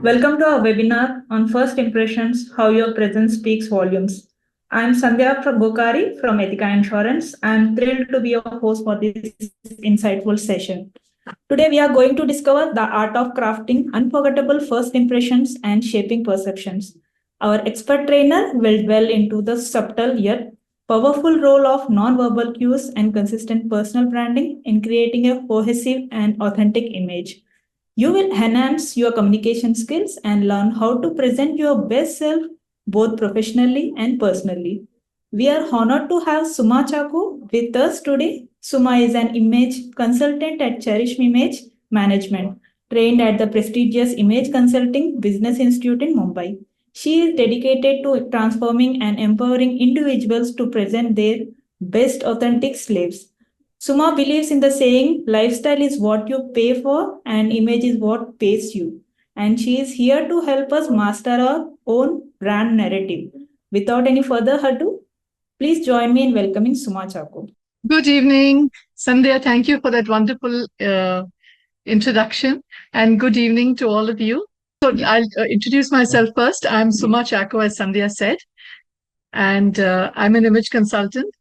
Welcome to our webinar on First Impressions, How Your Presence Speaks Volumes. I'm Sandhya from Gokari from Ethica Insurance. I'm thrilled to be your host for this insightful session. Today, we are going to discover the art of crafting unforgettable first impressions and shaping perceptions. Our expert trainer will dwell into the subtle yet powerful role of non-verbal cues and consistent personal branding in creating a cohesive and authentic image. You will enhance your communication skills and learn how to present your best self both professionally and personally. We are honored to have Suma Chaku with us today. Suma is an image consultant at Cherish Image Management, trained at the prestigious Image Consulting Business Institute in Mumbai. She is dedicated to transforming and empowering individuals to present their best authentic slaves. Suma believes in the saying, lifestyle is what you pay for and image is what pays you. And she is here to help us master our own brand narrative. Without any further ado, please join me in welcoming Suma Chaku. Good evening, Sandhya. Thank you for that wonderful introduction, and good evening to all of you. So I'll introduce myself first. I'm Suma Chako, as Sandhya said, and I'm an image consultant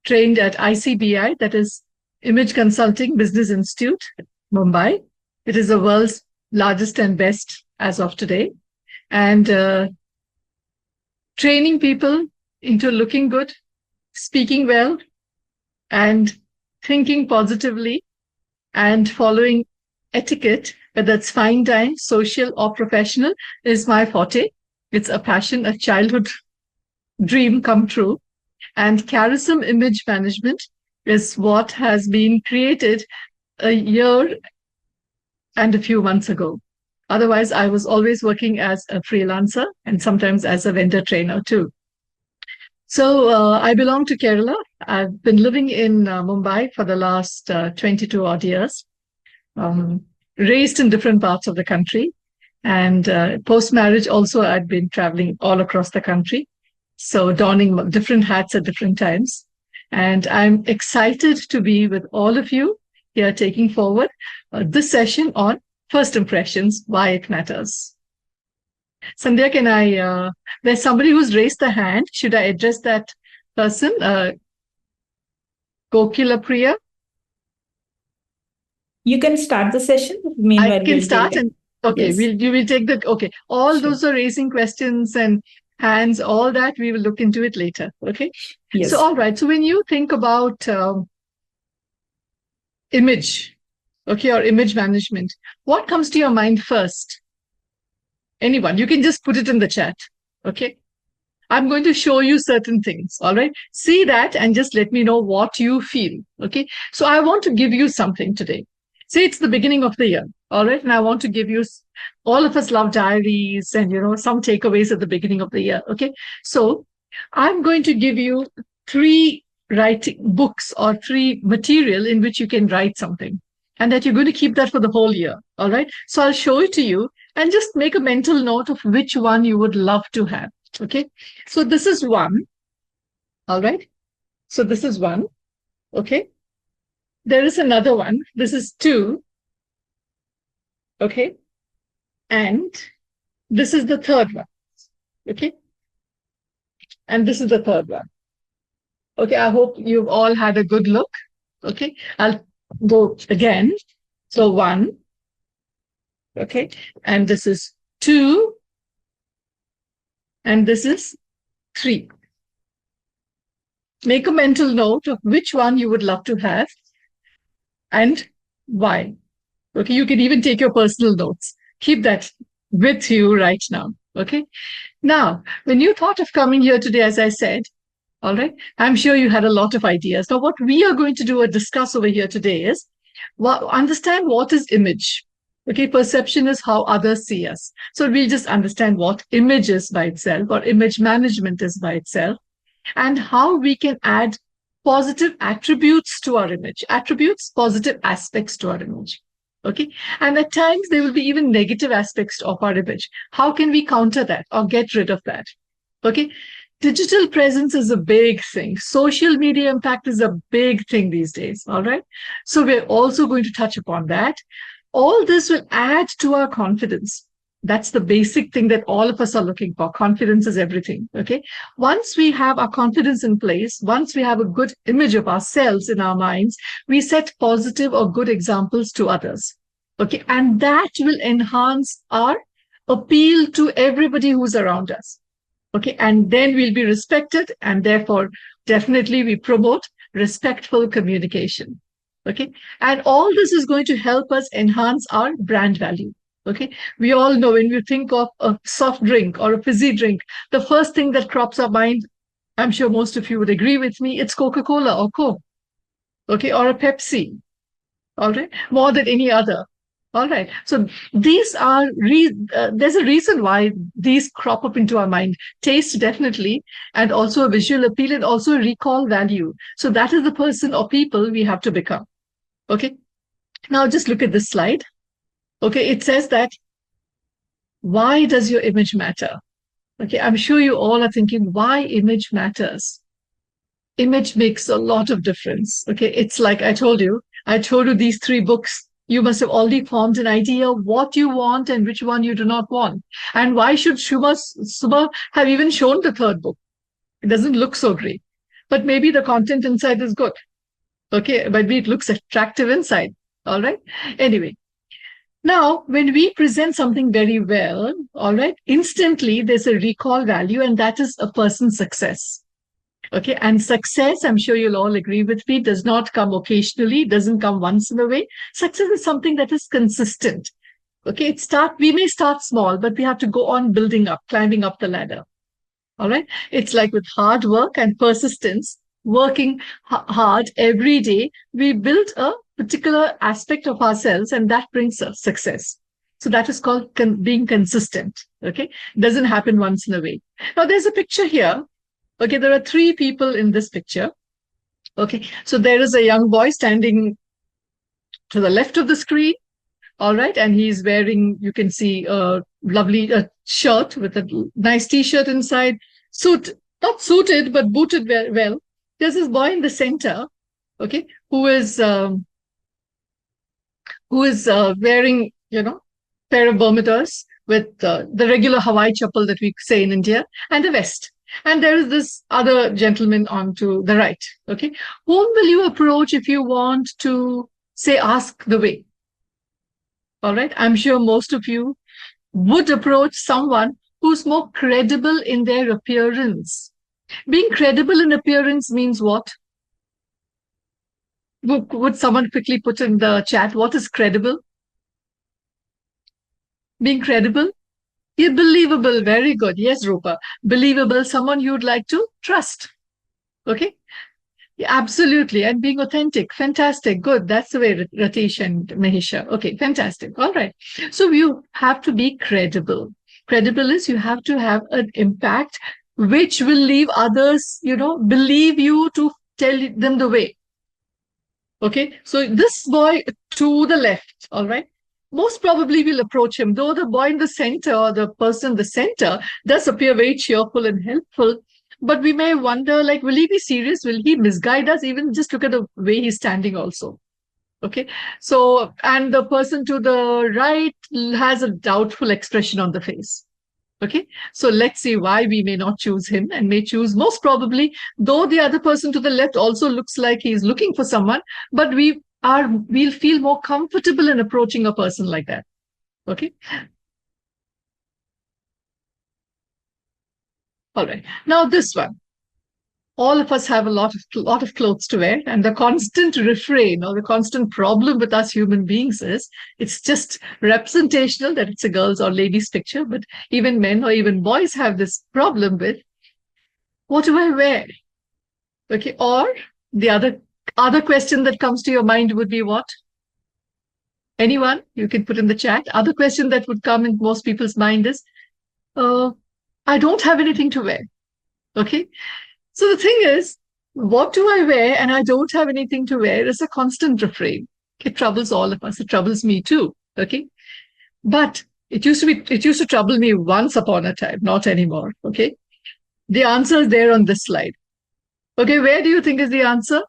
trained at ICBI, that is Image Consulting Business Institute, Mumbai. It is the world's largest and best as of today, and training people into looking good, speaking well, and thinking positively and following etiquette, whether it's fine time, social or professional, is my forte. It's a passion, a childhood dream come true. And Charism Image Management is what has been created a year and a few months ago. Otherwise, I was always working as a freelancer and sometimes as a vendor trainer too. So I belong to Kerala. I've been living in Mumbai for the last 22 odd years, raised in different parts of the country. And post-marriage also, I'd been traveling all across the country. So donning different hats at different times. And I'm excited to be with all of you here taking forward this session on first impressions, why it matters. Sandhya, can I, there's somebody who's raised the hand. Should I address that person? Kokila Priya? You can start the session. I can start and, okay, yes. You will take the, okay. All sure. Those are raising questions and hands, all that, we will look into it later, okay? Yes. So, all right. So when you think about image, okay, or image management, what comes to your mind first? Anyone, you can just put it in the chat, okay? I'm going to show you certain things, all right? See that and just let me know what you feel, okay? So I want to give you something today. Say it's the beginning of the year, all right? And I want to give you, all of us love diaries and, you know, some takeaways at the beginning of the year, okay? So I'm going to give you 3 writing books or 3 material in which you can write something, and that you're going to keep that for the whole year, all right? So I'll show it to you and just make a mental note of which one you would love to have, okay? So this is one, all right? So this is one, okay? There is another one. This is 2, okay? And this is the 3rd one, okay? And this is the 3rd one. Okay, I hope you've all had a good look, okay? I'll go again. So 1, okay? And this is 2, and this is 3. Make a mental note of which one you would love to have and why. Okay, you can even take your personal notes. Keep that with you right now, okay? Now, when you thought of coming here today, as I said, all right, I'm sure you had a lot of ideas. Now, what we are going to do or discuss over here today is understand what is image. Okay, perception is how others see us. So we'll just understand what image is by itself, or image management is by itself, and how we can add positive attributes to our image, positive aspects to our image. Okay. And at times there will be even negative aspects of our image. How can we counter that or get rid of that? Okay. Digital presence is a big thing. Social media impact is a big thing these days. All right. So we're also going to touch upon that. All this will add to our confidence. That's the basic thing that all of us are looking for. Confidence is everything. Okay. Once we have our confidence in place, once we have a good image of ourselves in our minds, we set positive or good examples to others. Okay. And that will enhance our appeal to everybody who's around us. Okay. And then we'll be respected. And therefore, definitely we promote respectful communication. Okay. And all this is going to help us enhance our brand value. Okay. We all know when we think of a soft drink or a fizzy drink, the first thing that crops our mind, I'm sure most of you would agree with me, it's Coca-Cola or Coke. Okay. Or a Pepsi. All right. More than any other. All right. So these are, there's a reason why these crop up into our mind. Taste, definitely, and also a visual appeal and also a recall value. So that is the person or people we have to become. Okay. Now just look at this slide. Okay. It says that, why does your image matter? Okay. I'm sure you all are thinking, why image matters? Image makes a lot of difference. Okay. It's like I told you these 3 books. You must have already formed an idea what you want and which one you do not want. And why should Subha have even shown the 3rd book? It doesn't look so great. But maybe the content inside is good. Okay, maybe it looks attractive inside. All right. Anyway, now when we present something very well, all right, instantly there's a recall value, and that is a person's success. Okay. And success, I'm sure you'll all agree with me, does not come occasionally, doesn't come once in a way. Success is something that is consistent. Okay. We may start small, but we have to go on building up, climbing up the ladder. All right. It's like with hard work and persistence, working hard every day, we build a particular aspect of ourselves, and that brings us success. So that is called being consistent. Okay. Doesn't happen once in a way. Now there's a picture here. Okay, there are 3 people in this picture. Okay, so there is a young boy standing to the left of the screen. All right, and he's wearing, you can see, a lovely shirt with a nice t-shirt inside, suit, not suited, but booted well. There's this boy in the center, okay, who is wearing, pair of Bermudas with the regular Hawaii chappal that we say in India, and a vest. And there is this other gentleman on to the right. Okay. Whom will you approach if you want to, say, ask the way? All right. I'm sure most of you would approach someone who's more credible in their appearance. Being credible in appearance means what? Would someone quickly put in the chat, what is credible? Being credible? Yeah, believable. Very good. Yes, Rupa. Believable, someone you'd like to trust. Okay. Yeah, absolutely. And being authentic. Fantastic. Good. That's the way, Ratish and Mahisha. Okay. Fantastic. All right. So you have to be credible. Credible is you have to have an impact which will leave others, believe you to tell them the way. Okay. So this boy to the left. All right. Most probably we'll approach him, though the boy in the center or the person in the center does appear very cheerful and helpful. But we may wonder, like, will he be serious? Will he misguide us? Even just look at the way he's standing also. Okay. So, and the person to the right has a doubtful expression on the face. Okay. So let's see why we may not choose him and may choose most probably, though the other person to the left also looks like he's looking for someone, but we'll feel more comfortable in approaching a person like that. Okay. All right. Now this one. All of us have a lot of clothes to wear, and the constant refrain or the constant problem with us human beings is it's just representational that it's a girl's or lady's picture, but even men or even boys have this problem with, what do I wear? Okay. Or the other question that comes to your mind would be what? Anyone? You can put in the chat. Other question that would come in most people's mind is, I don't have anything to wear. Okay. So the thing is, what do I wear and I don't have anything to wear is a constant refrain. It troubles all of us. It troubles me too. Okay. But it used to trouble me once upon a time, not anymore. Okay. The answer is there on this slide. Okay. Where do you think is the answer?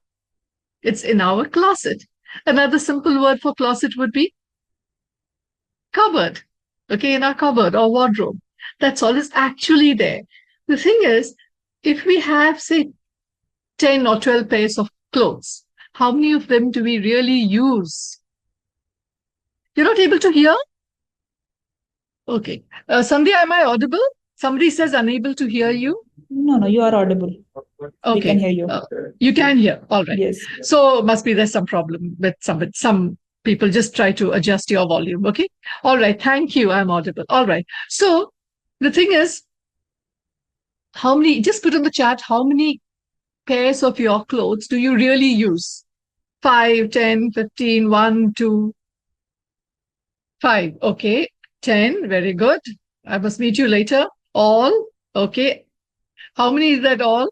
It's in our closet. Another simple word for closet would be cupboard. okay, in our cupboard or wardrobe. That's all is actually there. The thing is, if we have, say, 10 or 12 pairs of clothes, how many of them do we really use? You're not able to hear? Okay. Sandhya, am I audible? Somebody says unable to hear you. No, you are audible. Okay. We can hear you. You can hear. All right. Yes. So must be there's some problem with some people. Just try to adjust your volume. Okay. All right. Thank you. I'm audible. All right. So the thing is, how many, just put in the chat, how many pairs of your clothes do you really use? 5, 10, 15, 1, 2, 5. Okay. 10. Very good. I must meet you later. All. Okay. How many is that all?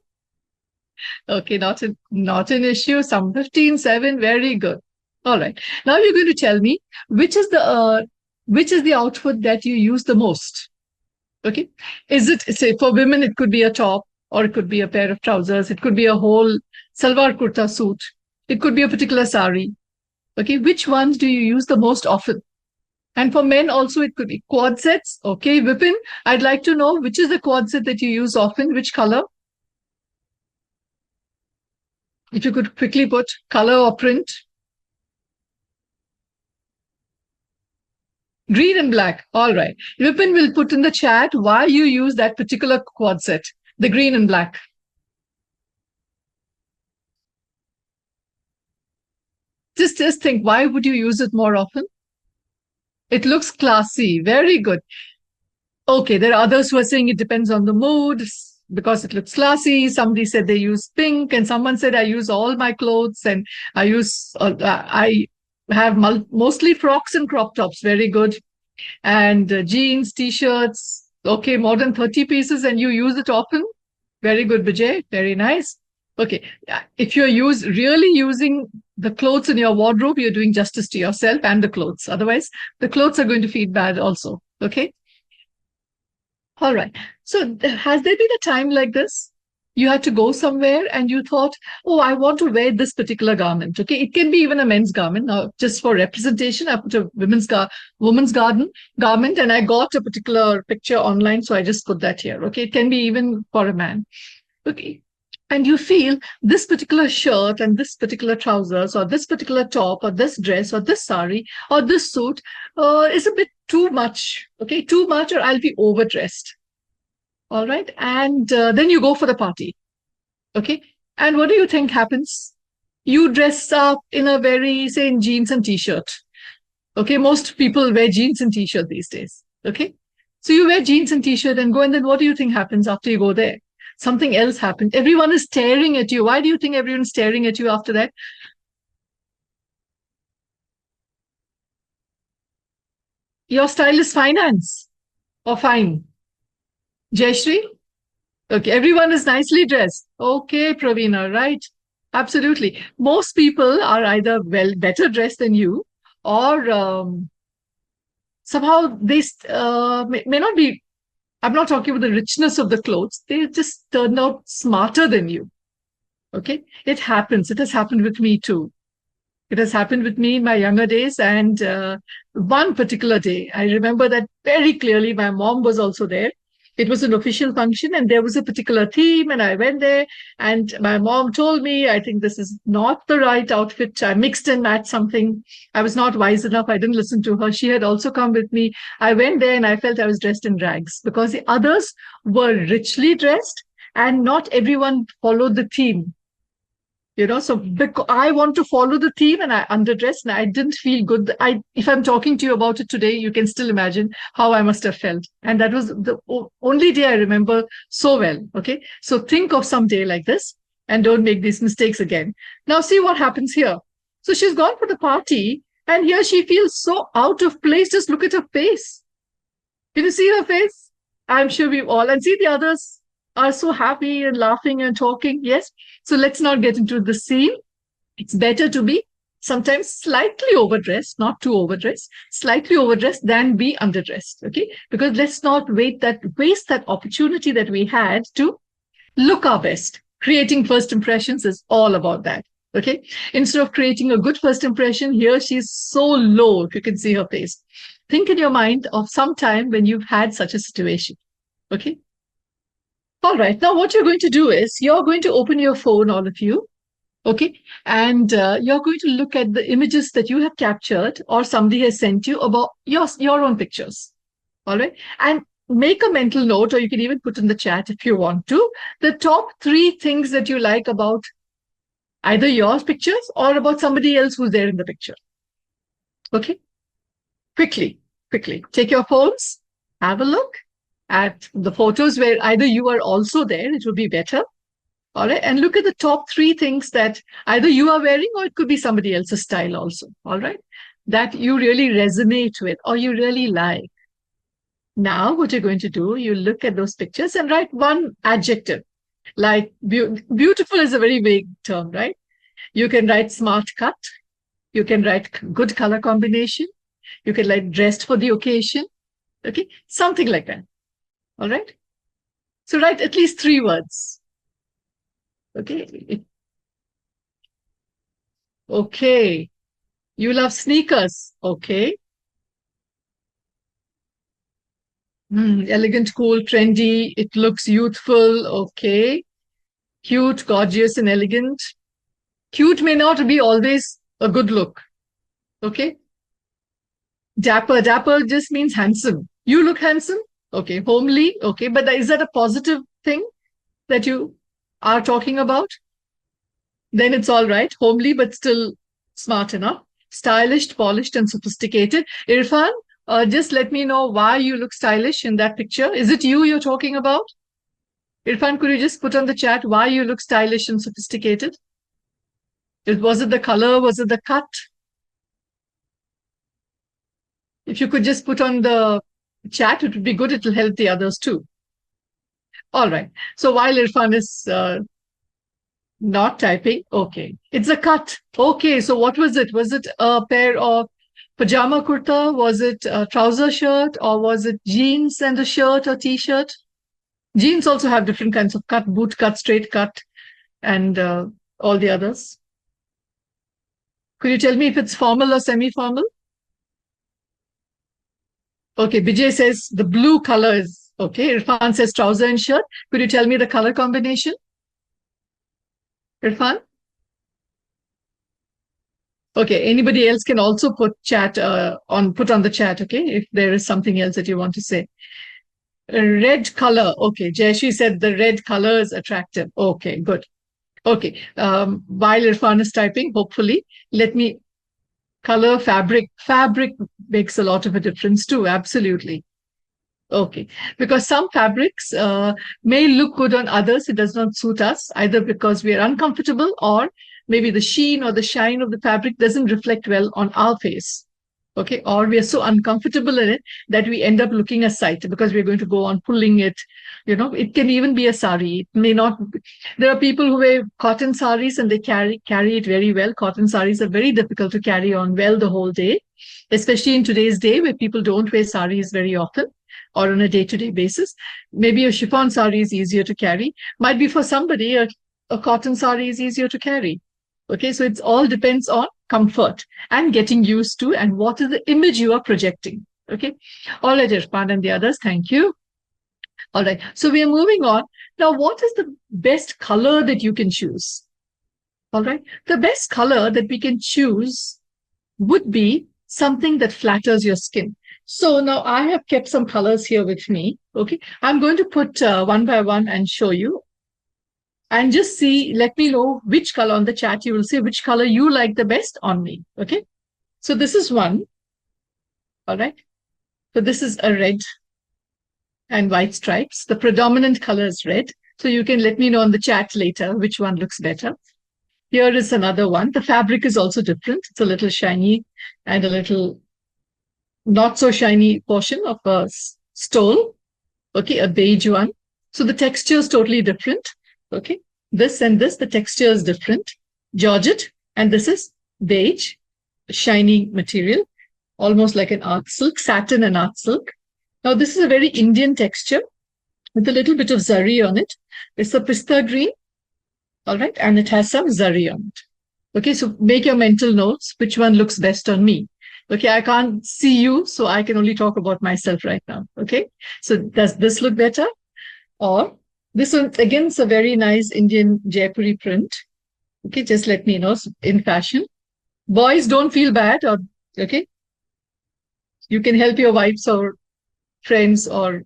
Okay, not an issue. Some 15, 7. Very good. All right. Now you're going to tell me which is the outfit that you use the most. Okay. Is it, say, for women, it could be a top, or it could be a pair of trousers. It could be a whole salwar kurta suit. It could be a particular sari. Okay. Which ones do you use the most often? And for men also, it could be quad sets. Okay. Vipin, I'd like to know which is the quad set that you use often, which color? If you could quickly put color or print. Green and black. All right. Vipin will put in the chat why you use that particular quad set, the green and black. Just think, why would you use it more often? It looks classy. Very good. Okay, there are others who are saying it depends on the mood because it looks classy. Somebody said they use pink, and someone said I use all my clothes and I have mostly frocks and crop tops. Very good. And jeans, t-shirts. Okay, more than 30 pieces, and you use it often. Very good, Vijay. Very nice. Okay, if you're really using the clothes in your wardrobe, you're doing justice to yourself and the clothes. Otherwise, the clothes are going to feel bad also. Okay. All right. So has there been a time like this? You had to go somewhere and you thought, oh, I want to wear this particular garment. Okay. It can be even a men's garment. Now, just for representation, I put a woman's garment, and I got a particular picture online. So I just put that here. Okay. It can be even for a man. Okay. And you feel this particular shirt and this particular trousers or this particular top or this dress or this sari or this suit is a bit too much. Okay. Too much, or I'll be overdressed. All right. And then you go for the party. Okay. And what do you think happens? You dress up in a very, say, in jeans and t-shirt. Okay. Most people wear jeans and t-shirt these days. Okay. So you wear jeans and t-shirt and go, and then what do you think happens after you go there? Something else happened. Everyone is staring at you. Why do you think everyone's staring at you after that? Your style is finance or fine. Jayashree? Okay, everyone is nicely dressed. Okay, Praveena, right? Absolutely. Most people are either better dressed than you, or somehow they may not be. I'm not talking about the richness of the clothes. They just turned out smarter than you. Okay, it happens. It has happened with me too. It has happened with me in my younger days. And one particular day, I remember that very clearly. My mom was also there. It was an official function and there was a particular theme, and I went there and my mom told me, I think this is not the right outfit. I mixed and matched something. I was not wise enough. I didn't listen to her. She had also come with me. I went there and I felt I was dressed in rags because the others were richly dressed and not everyone followed the theme. So because I want to follow the theme and I underdressed and I didn't feel good. If I'm talking to you about it today, you can still imagine how I must have felt. And that was the only day I remember so well. Okay. So think of some day like this and don't make these mistakes again. Now see what happens here. So she's gone for the party and here she feels so out of place. Just look at her face. Can you see her face? I'm sure we all, and see the others are so happy and laughing and talking. Yes. So let's not get into the scene. It's better to be sometimes slightly overdressed, not too overdressed, slightly overdressed than be underdressed. Okay. Because let's not waste that opportunity that we had to look our best. Creating first impressions is all about that. Okay. Instead of creating a good first impression, here she's so low, if you can see her face. think in your mind of some time when you've had such a situation. Okay. All right. Now, what you're going to do is you're going to open your phone, all of you. Okay. And you're going to look at the images that you have captured or somebody has sent you about your own pictures. All right. And make a mental note, or you can even put in the chat if you want to, the top 3 things that you like about either your pictures or about somebody else who's there in the picture. Okay. Quickly. Take your phones, have a look at the photos where either you are also there, it will be better. All right. And look at the top 3 things that either you are wearing or it could be somebody else's style also. All right. That you really resonate with or you really like. Now, what you're going to do, you look at those pictures and write one adjective. Like beautiful is a very vague term, right? You can write smart cut. You can write good color combination. You can write dressed for the occasion. Okay. Something like that. All right. So write at least 3 words. Okay. Okay. You love sneakers. Okay. Elegant, cool, trendy. It looks youthful. Okay. Cute, gorgeous, and elegant. Cute may not be always a good look. Okay. Dapper. Dapper just means handsome. You look handsome. Okay. Homely. Okay. But is that a positive thing that you are talking about? Then it's all right. Homely, but still smart enough. Stylish, polished, and sophisticated. Irfan, just let me know why you look stylish in that picture. Is it you're talking about? Irfan, could you just put on the chat why you look stylish and sophisticated? Was it the color? Was it the cut? If you could just put on the chat, it would be good. It will help the others too. All right. So while Irfan is not typing, okay. It's a cut. Okay. So what was it? Was it a pair of pajama kurta? Was it a trouser shirt? Or was it jeans and a shirt or t-shirt? Jeans also have different kinds of cut, boot cut, straight cut, and all the others. Could you tell me if it's formal or semi-formal? Okay, Bijay says the blue color is okay. Irfan says trouser and shirt. Could you tell me the color combination? Irfan? Okay, anybody else can also put on the chat, okay, if there is something else that you want to say. Red color. Okay, Jayashi said the red color is attractive. Okay, good. Okay, while Irfan is typing, hopefully, let me color fabric. Fabric makes a lot of a difference too, absolutely. Okay, because some fabrics may look good on others, it does not suit us, either because we are uncomfortable or maybe the sheen or the shine of the fabric doesn't reflect well on our face. Okay, or we are so uncomfortable in it that we end up looking a sight because we're going to go on pulling it. You know, it can even be a sari. It may not. There are people who wear cotton saris and they carry it very well. Cotton saris are very difficult to carry on well the whole day, especially in today's day where people don't wear saris very often or on a day-to-day basis. Maybe a chiffon sari is easier to carry. Might be for somebody a cotton sari is easier to carry. Okay, so it all depends on comfort and getting used to and what is the image you are projecting. Okay, all right, Irfan and the others, thank you. All right, so we are moving on. Now, what is the best color that you can choose? All right, the best color that we can choose would be something that flatters your skin. So now I have kept some colors here with me. Okay, I'm going to put one by one and show you. And just see, let me know which color on the chat. You will see which color you like the best on me. Okay. So this is one. All right. So this is a red and white stripes. The predominant color is red. So you can let me know on the chat later which one looks better. Here is another one. The fabric is also different. It's a little shiny and a little not so shiny portion of a stole. Okay. A beige one. So the texture is totally different. Okay, this and this, the texture is different. Georgette, and this is beige, shiny material, almost like an art silk, satin and art silk. Now, this is a very Indian texture with a little bit of zari on it. It's a pista green, all right, and it has some zari on it. Okay, so make your mental notes, which one looks best on me. Okay, I can't see you, so I can only talk about myself right now. Okay, so does this look better? Or this one, again, it's a very nice Indian Jaipuri print. Okay, just let me know, in fashion. Boys, don't feel bad, or okay, you can help your wives or friends or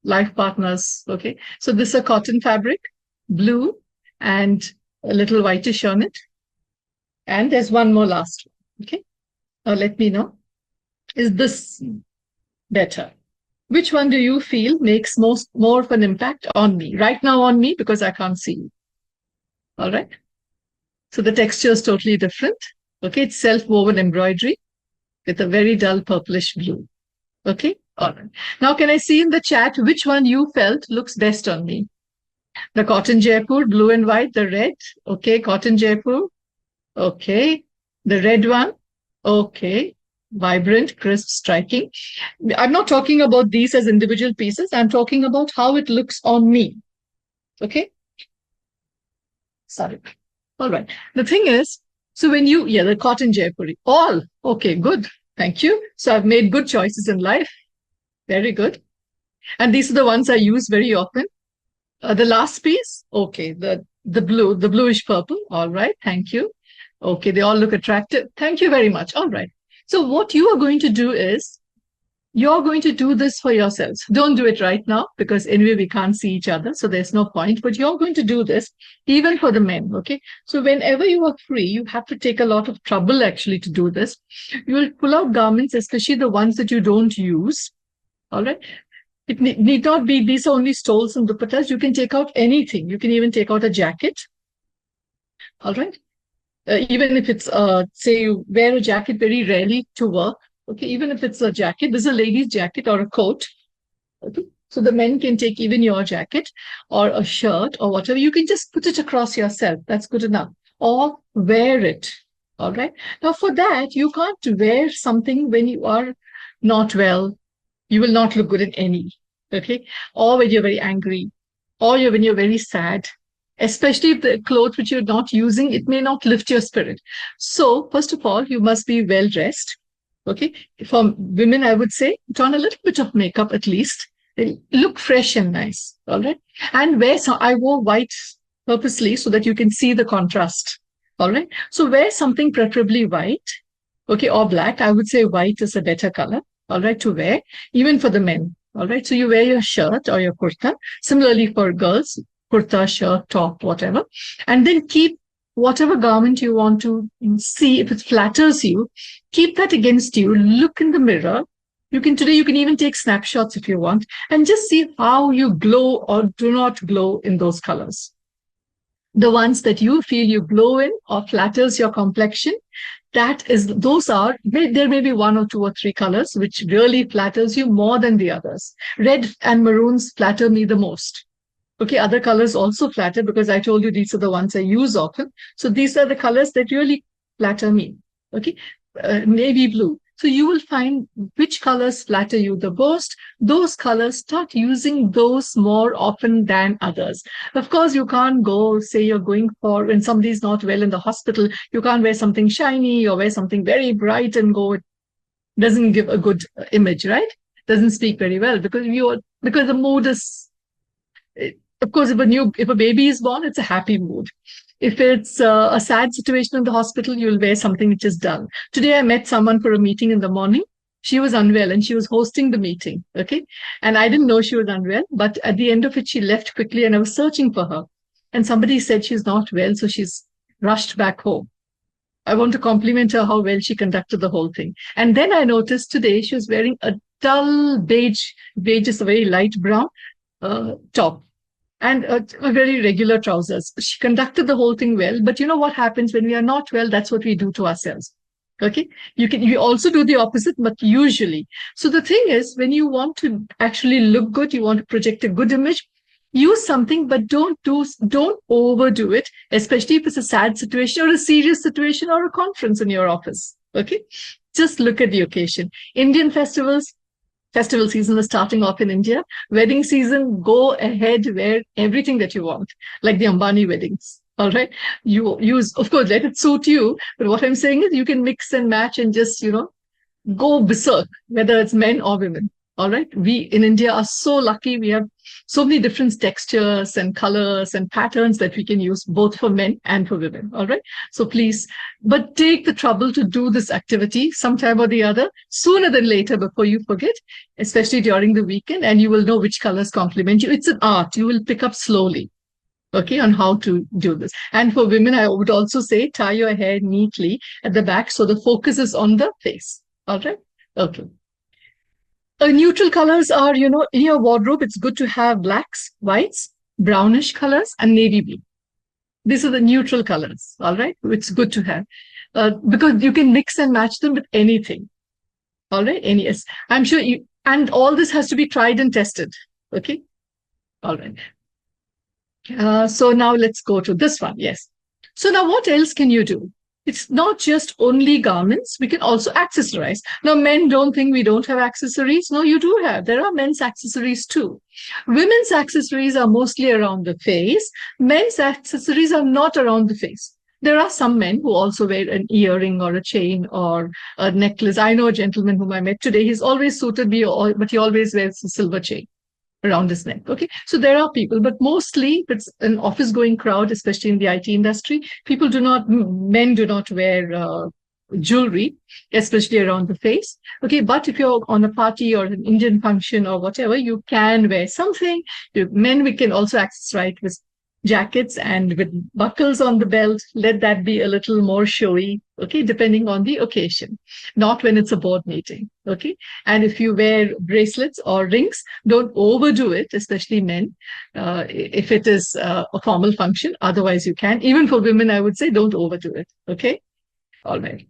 life partners. Okay, so this is a cotton fabric, blue, and a little whitish on it. And there's one more last one. Okay, now let me know. Is this better? Which one do you feel makes more of an impact on me? Right now on me, because I can't see you. All right. So the texture is totally different. Okay, it's self-woven embroidery with a very dull purplish blue. Okay, all right. Now, can I see in the chat which one you felt looks best on me? The cotton Jaipur, blue and white, the red. Okay, cotton Jaipur. Okay, the red one. Okay, vibrant, crisp, striking. I'm not talking about these as individual pieces. I'm talking about how it looks on me. Okay. Sorry. All right. The thing is, so when you, the cotton Jaipuri, all, okay, good. Thank you. So I've made good choices in life. Very good. And these are the ones I use very often. The last piece, okay, the bluish purple. All right. Thank you. Okay. They all look attractive. Thank you very much. All right. So what you are going to do is, you're going to do this for yourselves. Don't do it right now because anyway, we can't see each other. So there's no point, but you're going to do this even for the men. Okay. So whenever you are free, you have to take a lot of trouble actually to do this. You will pull out garments, especially the ones that you don't use. All right. It need not be these are only stoles and dupattas. You can take out anything. You can even take out a jacket. All right. Even if it's, say you wear a jacket very rarely to work. Okay, even if it's a jacket, this is a lady's jacket or a coat. Okay, so the men can take even your jacket or a shirt or whatever. You can just put it across yourself. That's good enough. Or wear it. All right. Now, for that, you can't wear something when you are not well. You will not look good in any. Okay, or when you're very angry, or when you're very sad. Especially if the clothes which you're not using, it may not lift your spirit. So, first of all, you must be well dressed. Okay. For women, I would say, put on a little bit of makeup at least. Look fresh and nice. All right. And I wore white purposely so that you can see the contrast. All right. So wear something preferably white. Okay. Or black. I would say white is a better color. All right. To wear, even for the men. All right. So you wear your shirt or your kurta. Similarly for girls, kurta, shirt, top, whatever. And then keep whatever garment you want to see, if it flatters you, keep that against you. Look in the mirror. You can even take snapshots if you want and just see how you glow or do not glow in those colors. The ones that you feel you glow in or flatters your complexion, there may be one or two or three colors which really flatters you more than the others. Red and maroons flatter me the most. Okay, other colors also flatter because I told you these are the ones I use often. So these are the colors that really flatter me. Okay, navy blue. So you will find which colors flatter you the most. Those colors, start using those more often than others. Of course, you can't go, say you're going for, when somebody's not well in the hospital, you can't wear something shiny or wear something very bright and go. It doesn't give a good image, right? Doesn't speak very well because the mood is, of course, if a baby is born, it's a happy mood. If it's a sad situation in the hospital, you'll wear something which is dull. Today, I met someone for a meeting in the morning. She was unwell and she was hosting the meeting. Okay. And I didn't know she was unwell, but at the end of it, she left quickly and I was searching for her. And somebody said she's not well, so she's rushed back home. I want to compliment her how well she conducted the whole thing. And then I noticed today she was wearing a dull beige is a very light brown top. And very regular trousers. She conducted the whole thing well. But you know what happens when we are not well? That's what we do to ourselves. Okay. You also do the opposite, but usually. So the thing is, when you want to actually look good, you want to project a good image, use something, but don't overdo it, especially if it's a sad situation or a serious situation or a conference in your office. Okay. Just look at the occasion. Indian festival season is starting off in India. Wedding season, go ahead, wear everything that you want, like the Ambani weddings. All right. You use, of course, let it suit you. But what I'm saying is you can mix and match and just, go berserk, whether it's men or women. All right. We in India are so lucky. We have so many different textures and colors and patterns that we can use both for men and for women. All right. So please, but take the trouble to do this activity sometime or the other, sooner than later, before you forget, especially during the weekend, and you will know which colors complement you. It's an art. You will pick up slowly. Okay, on how to do this. And for women, I would also say tie your hair neatly at the back so the focus is on the face. All right. Okay. Neutral colors are, in your wardrobe, it's good to have blacks, whites, brownish colors, and navy blue. These are the neutral colors. All right. It's good to have because you can mix and match them with anything. All right. Yes. I'm sure and all this has to be tried and tested. Okay. All right. So now let's go to this one. Yes. So now what else can you do? It's not just only garments. We can also accessorize. Now, men don't think we don't have accessories. No, you do have. There are men's accessories too. Women's accessories are mostly around the face. Men's accessories are not around the face. There are some men who also wear an earring or a chain or a necklace. I know a gentleman whom I met today. He's always suited me, but he always wears a silver chain around his neck. Okay. So there are people, but mostly if it's an office going crowd, especially in the IT industry, men do not wear jewelry, especially around the face. Okay. But if you're on a party or an Indian function or whatever, you can wear something. Men, we can also accessorize with jackets and with buckles on the belt. Let that be a little more showy. Okay. Depending on the occasion, not when it's a board meeting. Okay. And if you wear bracelets or rings, don't overdo it, especially men, if it is a formal function. Otherwise you can. Even for women, I would say don't overdo it. Okay. All right.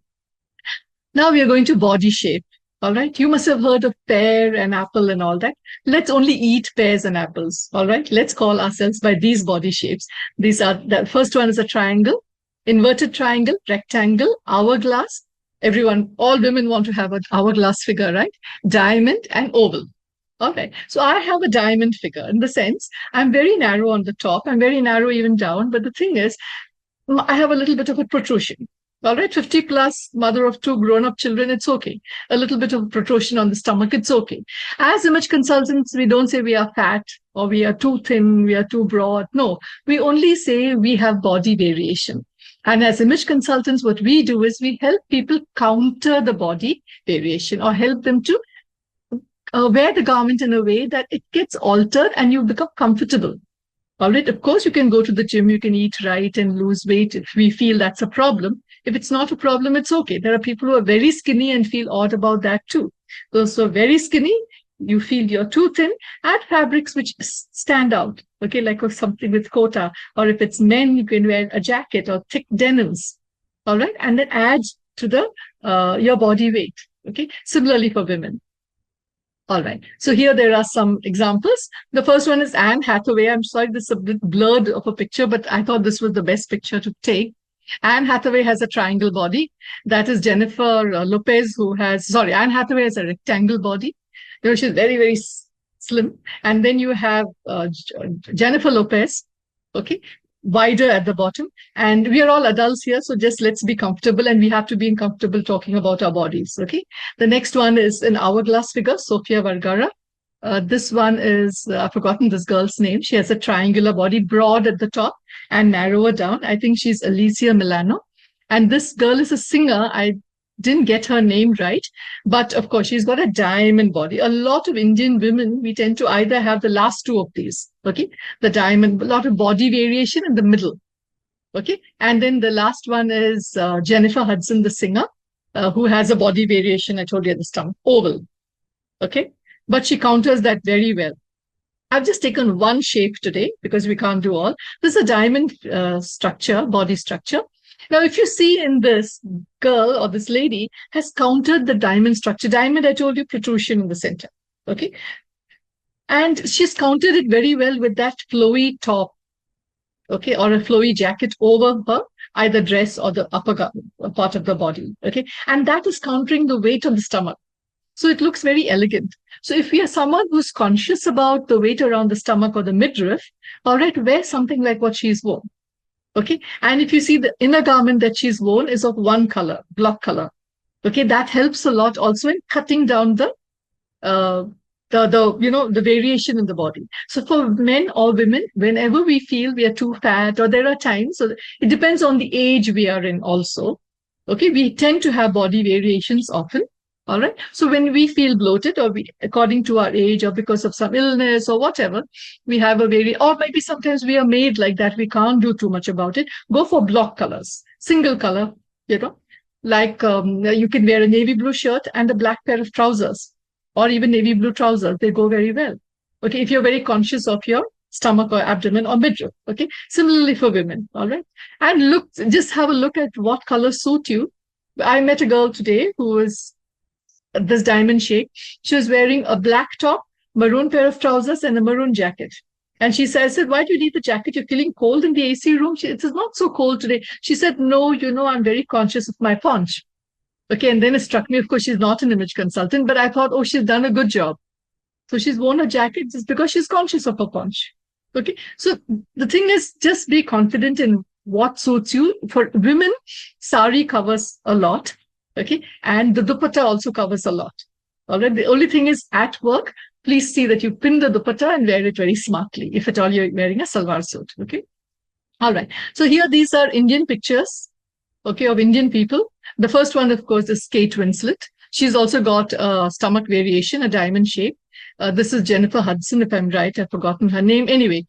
Now we are going to body shape. All right. You must have heard of pear and apple and all that. Let's only eat pears and apples. All right. Let's call ourselves by these body shapes. The first one is a triangle, inverted triangle, rectangle, hourglass. All women want to have an hourglass figure, right? Diamond and oval. All right. So I have a diamond figure in the sense I'm very narrow on the top. I'm very narrow even down. But the thing is, I have a little bit of a protrusion. All right, 50 plus, mother of 2 grown-up children, it's okay. A little bit of protrusion on the stomach, it's okay. As image consultants, we don't say we are fat or we are too thin, we are too broad. No, we only say we have body variation. And as image consultants, what we do is we help people counter the body variation or help them to wear the garment in a way that it gets altered and you become comfortable. All right, of course, you can go to the gym, you can eat right and lose weight if we feel that's a problem. If it's not a problem, it's okay. There are people who are very skinny and feel odd about that too. Those who are very skinny, you feel you're too thin, add fabrics which stand out. Okay, like something with kota, or if it's men, you can wear a jacket or thick denims. All right, and then add to the your body weight. Okay, similarly for women. All right. So here there are some examples. The first one is Anne Hathaway. I'm sorry, this is a bit blurred of a picture, but I thought this was the best picture to take. Anne Hathaway has a triangle body. That is Jennifer Lopez, Anne Hathaway has a rectangle body. She's very, very slim. And then you have Jennifer Lopez, okay, wider at the bottom. And we are all adults here, so just let's be comfortable, and we have to be comfortable talking about our bodies, okay? The next one is an hourglass figure, Sofia Vergara. This one is, I've forgotten this girl's name. She has a triangular body, broad at the top and narrower down. I think she's Alicia Milano. And this girl is a singer. I didn't get her name right, but of course, she's got a diamond body. A lot of Indian women, we tend to either have the last two of these, okay? The diamond, a lot of body variation in the middle, okay? And then the last one is Jennifer Hudson, the singer, who has a body variation, I told you at the stomach, oval, okay? But she counters that very well. I've just taken one shape today because we can't do all. This is a diamond structure, body structure. Now, if you see in this girl or this lady has countered the diamond structure. Diamond, I told you, protrusion in the center. Okay. And she's countered it very well with that flowy top. Okay. Or a flowy jacket over her, either dress or the upper part of the body. Okay. And that is countering the weight of the stomach. So it looks very elegant. So if we are someone who's conscious about the weight around the stomach or the midriff, all right, wear something like what she's worn. Okay. And if you see the inner garment that she's worn is of one color, block color. Okay, that helps a lot also in cutting down uh, the variation in the body. So for men or women, whenever we feel we are too fat, or there are times, so it depends on the age we are in also. Okay, we tend to have body variations often. All right. So when we feel bloated, or we, according to our age, or because of some illness or whatever, we have a or maybe sometimes we are made like that. We can't do too much about it. Go for block colors, single color, you know, like you can wear a navy blue shirt and a black pair of trousers, or even navy blue trousers. They go very well. Okay, if you're very conscious of your stomach or abdomen or midriff. Okay, similarly for women. All right, and look, just have a look at what colors suit you. I met a girl today who was this diamond shape. She was wearing a black top, maroon pair of trousers, and a maroon jacket. And she said, I said, why do you need the jacket? You're feeling cold in the AC room? It is not so cold today. She said, no, I'm very conscious of my paunch. Okay, and then it struck me, of course, she's not an image consultant, but I thought, oh, she's done a good job. So she's worn a jacket just because she's conscious of her paunch. Okay, so the thing is, just be confident in what suits you. For women, sari covers a lot. Okay, and the dupatta also covers a lot. All right, the only thing is at work, please see that you pin the dupatta and wear it very smartly, if at all you're wearing a salwar suit. Okay, all right. So here, these are Indian pictures, okay, of Indian people. The first one, of course, is Kate Winslet. She's also got a stomach variation, a diamond shape. This is Jennifer Hudson, if I'm right. I've forgotten her name. Anyway,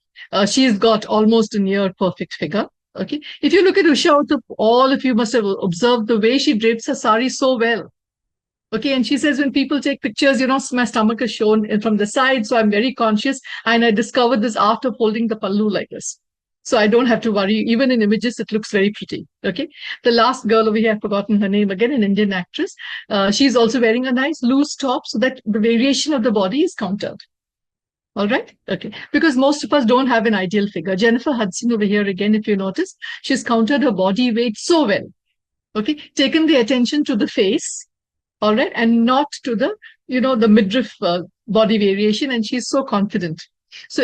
she's got almost a near perfect figure. Okay. If you look at Usha Uthup, all of you must have observed the way she drapes her sari so well. Okay. And she says, when people take pictures, my stomach is shown from the side. So I'm very conscious. And I discovered this art of holding the pallu like this. So I don't have to worry. Even in images, it looks very pretty. Okay. The last girl over here, I've forgotten her name again, an Indian actress. She's also wearing a nice loose top so that the variation of the body is countered. All right. Okay. Because most of us don't have an ideal figure. Jennifer Hudson over here again, if you notice, she's countered her body weight so well. Okay. Taken the attention to the face. All right. And not to the midriff body variation. And she's so confident. So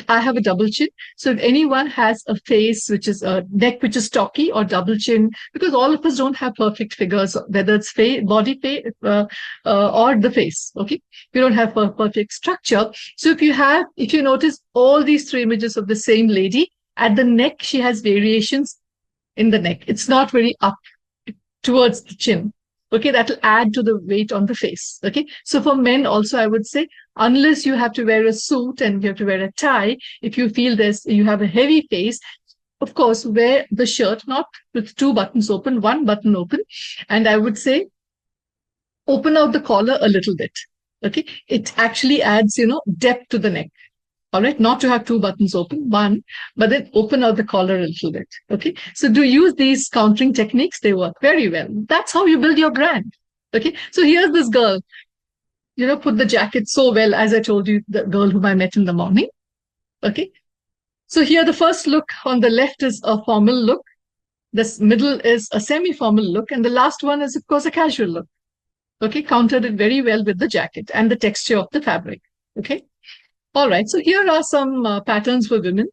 I have a double chin. So if anyone has a face, which is a neck, which is stocky, or double chin, because all of us don't have perfect figures, whether it's body or the face. Okay. We don't have a perfect structure. So if you notice all these three images of the same lady, at the neck, she has variations in the neck. It's not very up towards the chin. Okay, that will add to the weight on the face. Okay, so for men also, I would say, unless you have to wear a suit and you have to wear a tie, if you feel you have a heavy face, of course, wear the shirt, not with two buttons open, one button open. And I would say, open out the collar a little bit. Okay, it actually adds, depth to the neck. All right, not to have two buttons open, one, but then open out the collar a little bit. Okay, so do use these countering techniques. They work very well. That's how you build your brand. Okay, so here's this girl, put the jacket so well, as I told you, the girl whom I met in the morning. Okay, so here the first look on the left is a formal look. This middle is a semi-formal look. And the last one is, of course, a casual look. Okay, countered it very well with the jacket and the texture of the fabric. Okay. All right, so here are some patterns for women.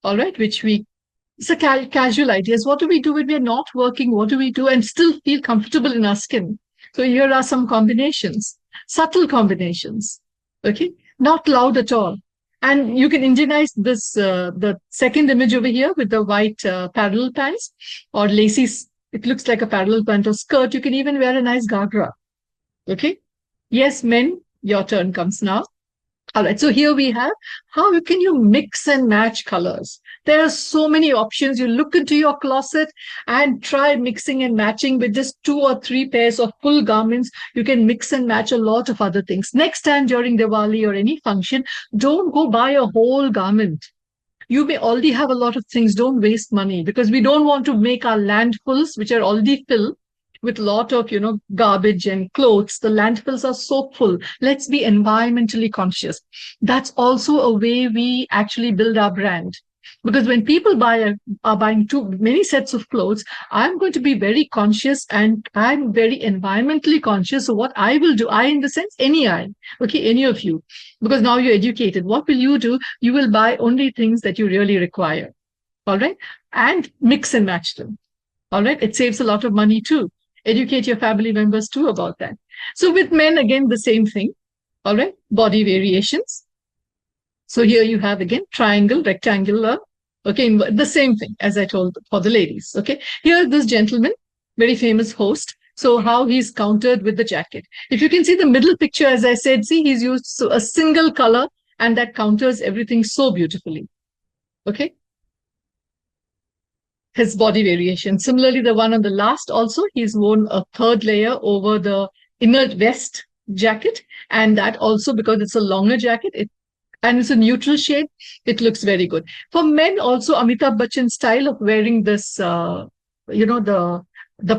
All right, it's a casual ideas. What do we do when we're not working? What do we do and still feel comfortable in our skin? So here are some combinations, subtle combinations. Okay, not loud at all. And you can Indianize this, the second image over here with the white parallel pants or lacy. It looks like a parallel pant or skirt. You can even wear a nice gagra. Okay. Yes, men, your turn comes now. All right, so here we have, how can you mix and match colors? There are so many options. You look into your closet and try mixing and matching with just 2 or 3 pairs of full garments. You can mix and match a lot of other things. Next time during Diwali or any function, don't go buy a whole garment. You may already have a lot of things. Don't waste money, because we don't want to make our landfills, which are already filled with a lot of, garbage and clothes. The landfills are so full. Let's be environmentally conscious. That's also a way we actually build our brand. Because when people are buying too many sets of clothes, I'm going to be very conscious and I'm very environmentally conscious. So what I will do, in the sense, any of you, because now you're educated, what will you do? You will buy only things that you really require. All right. And mix and match them. All right. It saves a lot of money too. Educate your family members too about that. So with men, again, the same thing. All right. Body variations. So here you have again triangle, rectangular. Okay. The same thing as I told for the ladies. Okay. Here, this gentleman, very famous host. So how he's countered with the jacket. If you can see the middle picture, as I said, see, he's used a single color and that counters everything so beautifully. Okay. His body variation. Similarly, the one on the last also, he's worn a third layer over the inner vest jacket. And that also, because it's a longer jacket, and it's a neutral shade, it looks very good. For men also, Amitabh Bachchan's style of wearing this, the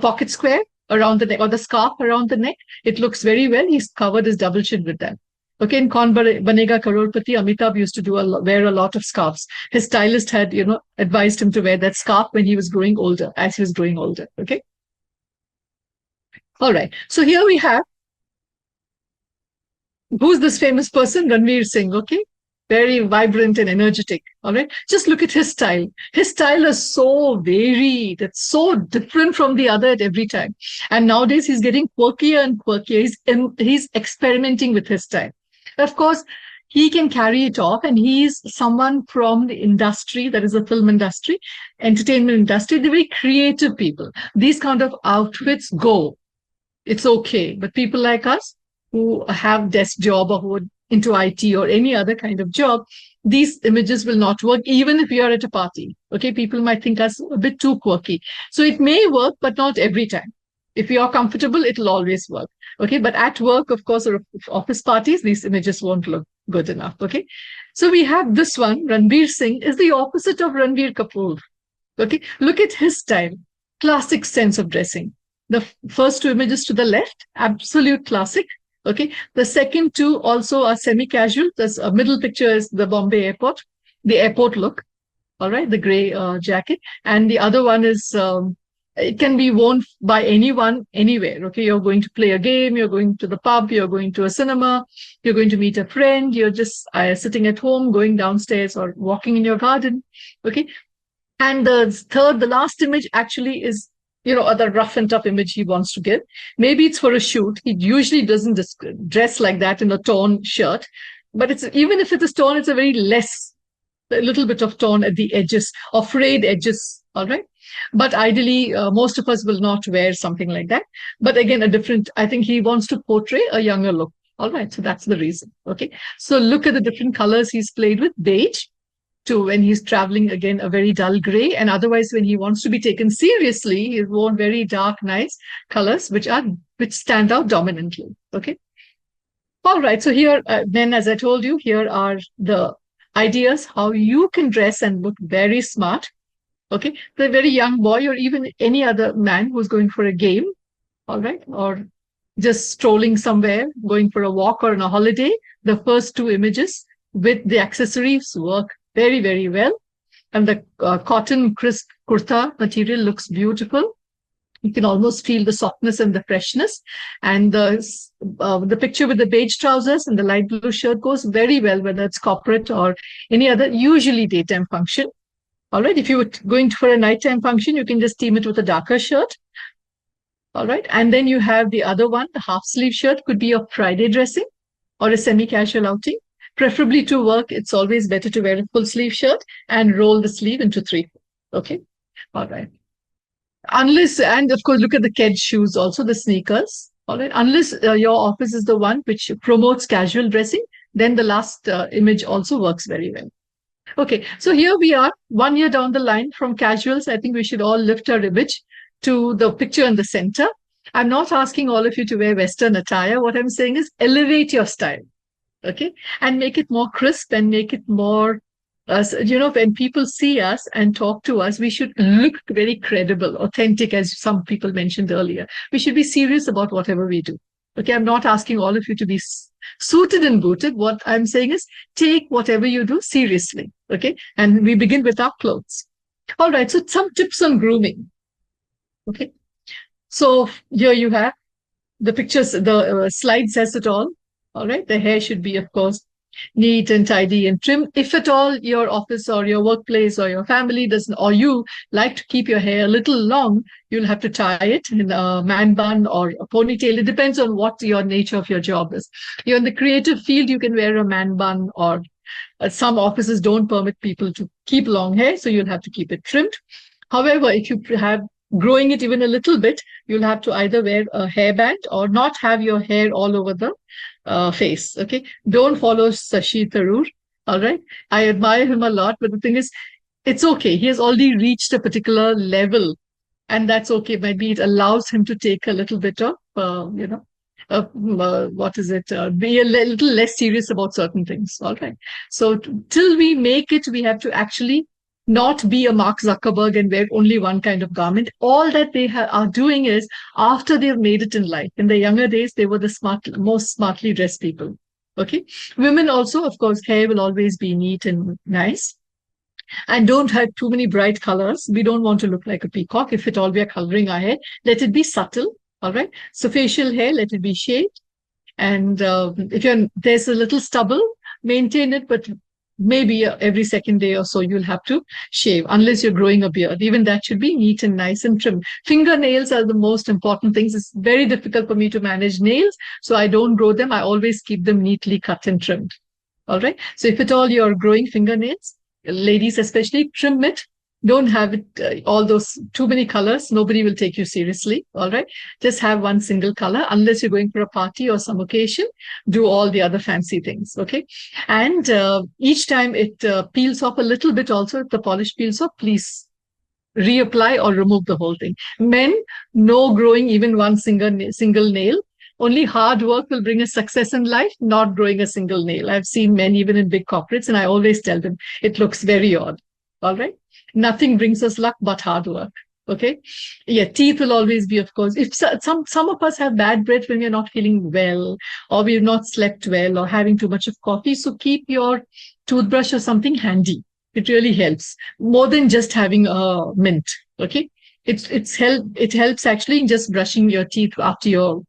pocket square around the neck or the scarf around the neck, it looks very well. He's covered his double chin with that. Okay, in Kaun Banega Crorepati, Amitabh used to wear a lot of scarves. His stylist had, advised him to wear that scarf when he was growing older, as he was growing older. Okay. All right. So here we have, who's this famous person? Ranveer Singh. Okay. Very vibrant and energetic. All right. Just look at his style. His style is so varied. It's so different from the other at every time. And nowadays he's getting quirkier and quirkier. He's experimenting with his style. Of course, he can carry it off, and he's someone from the industry, that is the film industry, entertainment industry. They're very creative people. These kind of outfits go. It's okay. But people like us who have desk job or who are into IT or any other kind of job, these images will not work, even if you're at a party. Okay, people might think us a bit too quirky. So it may work, but not every time. If you're comfortable, it'll always work. Okay, but at work, of course, or office parties, these images won't look good enough. Okay, so we have this one. Ranveer Singh is the opposite of Ranveer Kapoor. Okay, look at his style. Classic sense of dressing. The first two images to the left, absolute classic. Okay, the second two also are semi-casual. This middle picture is the Bombay airport, the airport look. All right, the gray jacket. And the other one is, it can be worn by anyone, anywhere. Okay, you're going to play a game, you're going to the pub, you're going to a cinema, you're going to meet a friend, you're just sitting at home, going downstairs or walking in your garden. Okay, and the last image actually is, the rough and tough image he wants to give. Maybe it's for a shoot. He usually doesn't dress like that in a torn shirt, but even if it is torn, it's a little bit of torn at the edges or frayed edges. All right. But ideally, most of us will not wear something like that. But again, I think he wants to portray a younger look. All right. So that's the reason. Okay. So look at the different colors he's played with. Beige, to when he's traveling, again, a very dull gray. And otherwise, when he wants to be taken seriously, he's worn very dark, nice colors, which stand out dominantly. Okay. All right. So here, then, as I told you, here are the ideas how you can dress and look very smart. Okay. The very young boy or even any other man who's going for a game. All right. Or just strolling somewhere, going for a walk or on a holiday. The first two images with the accessories work very, very well. And the cotton crisp kurta material looks beautiful. You can almost feel the softness and the freshness. And the picture with the beige trousers and the light blue shirt goes very well, whether it's corporate or any other, usually daytime function. All right. If you were going for a nighttime function, you can just team it with a darker shirt. All right. And then you have the other one, the half sleeve shirt could be a Friday dressing or a semi-casual outing. Preferably to work, it's always better to wear a full sleeve shirt and roll the sleeve into 3. Okay. All right. Unless, and of course, look at the kid shoes also, the sneakers. All right. Unless your office is the one which promotes casual dressing, then the last image also works very well. Okay. So here we are 1 year down the line from casuals. I think we should all lift our image to the picture in the center. I'm not asking all of you to wear Western attire. What I'm saying is elevate your style. Okay, and make it more crisp and make it more, when people see us and talk to us, we should look very credible, authentic, as some people mentioned earlier. We should be serious about whatever we do. Okay, I'm not asking all of you to be suited and booted. What I'm saying is take whatever you do seriously. Okay, and we begin with our clothes. All right, so some tips on grooming. Okay, so here you have the pictures, the slide says it all. All right. The hair should be, of course, neat and tidy and trim. If at all your office or your workplace or your family doesn't, or you like to keep your hair a little long, you'll have to tie it in a man bun or a ponytail. It depends on what your nature of your job is. You're in the creative field, you can wear a man bun, or some offices don't permit people to keep long hair, so you'll have to keep it trimmed. However, if you have growing it even a little bit, you'll have to either wear a hairband or not have your hair all over the face. Okay. Don't follow Sashi Tharoor. All right. I admire him a lot, but the thing is, it's okay. He has already reached a particular level, and that's okay. Maybe it allows him to take a little bit of, be a little less serious about certain things. All right. So till we make it, we have to actually not be a Mark Zuckerberg and wear only one kind of garment. All that they are doing is after they've made it in life. In the younger days, they were the most smartly dressed people. Okay. Women also, of course, hair will always be neat and nice. And don't have too many bright colors. We don't want to look like a peacock. If at all we are coloring our hair, let it be subtle. All right. So facial hair, let it be shaved. And if there's a little stubble, maintain it, but maybe every second day or so you'll have to shave, unless you're growing a beard. Even that should be neat and nice and trim. Fingernails are the most important things. It's very difficult for me to manage nails, so I don't grow them. I always keep them neatly cut and trimmed. All right. So if at all you're growing fingernails, ladies especially, trim it. Don't have it all those too many colors. Nobody will take you seriously. All right. Just have one single color, unless you're going for a party or some occasion. Do all the other fancy things. Okay. And each time it peels off a little bit also, if the polish peels off, please reapply or remove the whole thing. Men, no growing even one single nail. Only hard work will bring us success in life, not growing a single nail. I've seen men even in big corporates, and I always tell them it looks very odd. All right. Nothing brings us luck but hard work. Okay. Yeah. Teeth will always be, of course. If some of us have bad breath when we're not feeling well, or we've not slept well, or having too much of coffee, so keep your toothbrush or something handy. It really helps more than just having a mint. Okay. It helps actually in just brushing your teeth after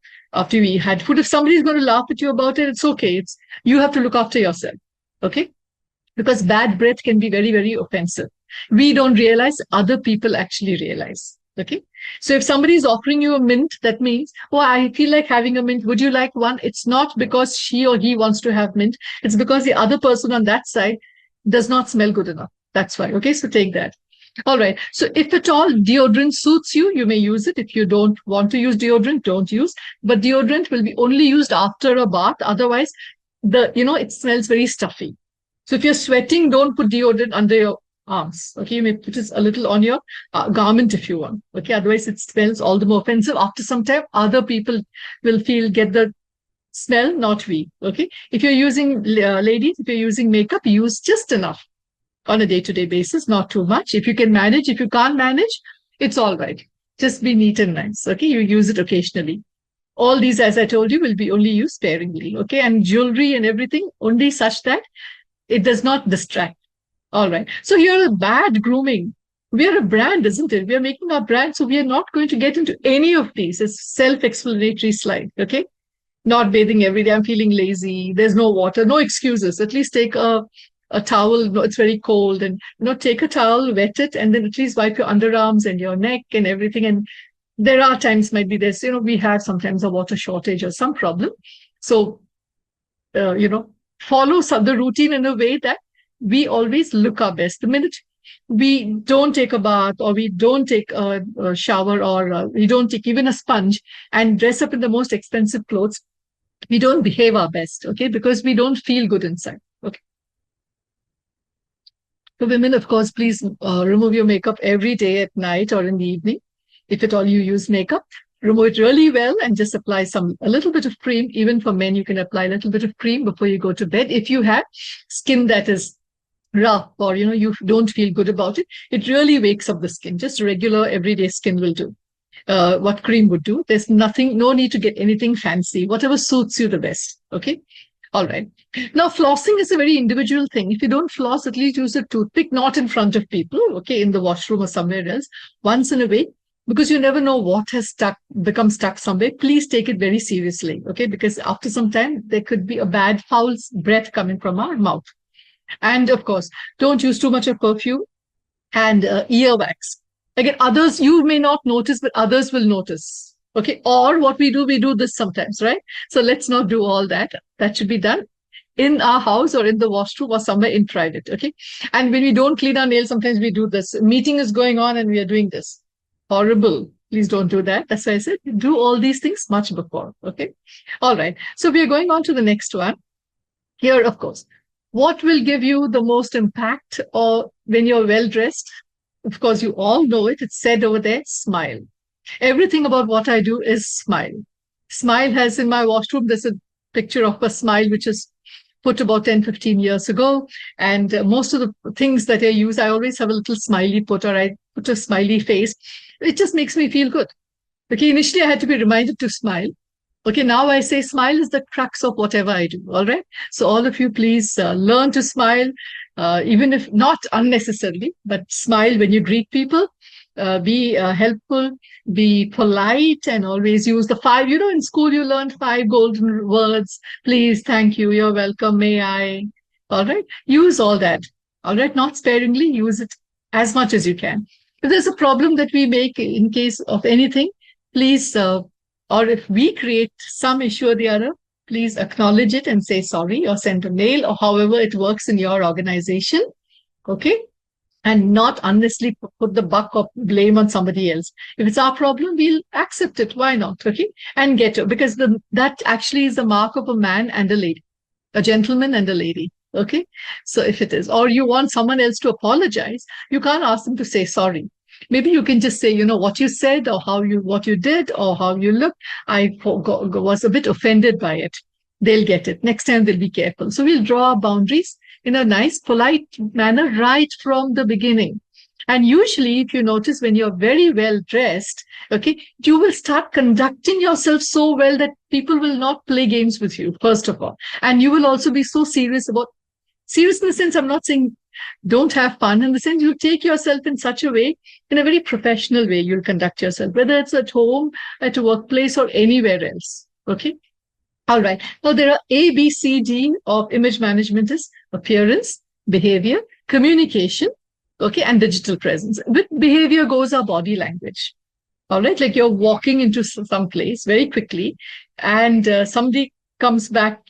we had food. If somebody's going to laugh at you about it, it's okay. You have to look after yourself. Okay. Because bad breath can be very, very offensive. We don't realize, other people actually realize. Okay. So if somebody is offering you a mint, that means, oh, I feel like having a mint. Would you like one? It's not because she or he wants to have mint. It's because the other person on that side does not smell good enough. That's why. Okay. So take that. All right. So if at all deodorant suits you, you may use it. If you don't want to use deodorant, don't use. But deodorant will be only used after a bath. Otherwise, it smells very stuffy. So if you're sweating, don't put deodorant under your arms. Okay, you may put it a little on your garment if you want. Okay, otherwise it smells all the more offensive. After some time, other people will get the smell, not we. Okay, if you're using, ladies, if you're using makeup, use just enough on a day-to-day basis, not too much. If you can manage, if you can't manage, it's all right. Just be neat and nice. Okay, you use it occasionally. All these, as I told you, will be only used sparingly. Okay, and jewelry and everything, only such that it does not distract. All right. So here is bad grooming. We are a brand, isn't it? We are making our brand. So we are not going to get into any of these. It's self-explanatory slide. Okay. Not bathing every day. I'm feeling lazy. There's no water. No excuses. At least take a towel. No, it's very cold. And take a towel, wet it, and then at least wipe your underarms and your neck and everything. And there are times maybe we have sometimes a water shortage or some problem. So, follow the routine in a way that we always look our best. The minute we don't take a bath, or we don't take a shower, or we don't take even a sponge and dress up in the most expensive clothes, we don't behave our best, okay? Because we don't feel good inside, okay? For women, of course, please remove your makeup every day at night or in the evening. If at all you use makeup, remove it really well and just apply a little bit of cream. Even for men, you can apply a little bit of cream before you go to bed. If you have skin that is rough, or you don't feel good about it, it really wakes up the skin. Just regular everyday skin will do what cream would do. There's no need to get anything fancy, whatever suits you the best. Okay. All right. Now, flossing is a very individual thing. If you don't floss, at least use a toothpick, not in front of people, okay, in the washroom or somewhere else. Once in a way, because you never know what has become stuck somewhere. Please take it very seriously, okay? Because after some time, there could be a bad, foul breath coming from our mouth. And of course, don't use too much of perfume and earwax. Again, others, you may not notice, but others will notice. Okay. Or what we do this sometimes, right? So let's not do all that. That should be done in our house or in the washroom or somewhere in private. Okay. And when we don't clean our nails, sometimes we do this. A meeting is going on and we are doing this. Horrible. Please don't do that. That's why I said do all these things much before. Okay. All right. So we are going on to the next one. Here, of course, what will give you the most impact or when you're well dressed? Of course, you all know it. It's said over there, smile. Everything about what I do is smile. Smile has in my washroom, there's a picture of a smile, which is put about 10, 15 years ago. And most of the things that I use, I always have a little smiley put, or I put a smiley face. It just makes me feel good. Okay, initially I had to be reminded to smile. Okay, now I say smile is the crux of whatever I do. All right. So all of you, please learn to smile, even if not unnecessarily, but smile when you greet people. Be helpful, be polite, and always use the 5. You know, in school you learned 5 golden words. Please, thank you, you're welcome, may I. All right. Use all that. All right. Not sparingly. Use it as much as you can. If there's a problem that we make in case of anything, please. Or if we create some issue or the other, please acknowledge it and say sorry or send a mail or however it works in your organization. Okay. And not unnecessarily put the buck of blame on somebody else. If it's our problem, we'll accept it. Why not? Okay. And get it. Because that actually is the mark of a man and a lady, a gentleman and a lady. Okay. So if it is, or you want someone else to apologize, you can't ask them to say sorry. Maybe you can just say, you know, what you said or what you did or how you looked. I was a bit offended by it. They'll get it. Next time they'll be careful. So we'll draw our boundaries in a nice, polite manner right from the beginning. And usually, if you notice, when you're very well dressed, okay, you will start conducting yourself so well that people will not play games with you, first of all. And you will also be so serious about, serious in the sense, I'm not saying don't have fun, in the sense you take yourself in such a way, in a very professional way, you'll conduct yourself, whether it's at home, at a workplace, or anywhere else. Okay. All right. Now there are A, B, C, D of image management is appearance, behavior, communication, okay, and digital presence. With behavior goes our body language. All right. Like you're walking into some place very quickly and somebody comes back,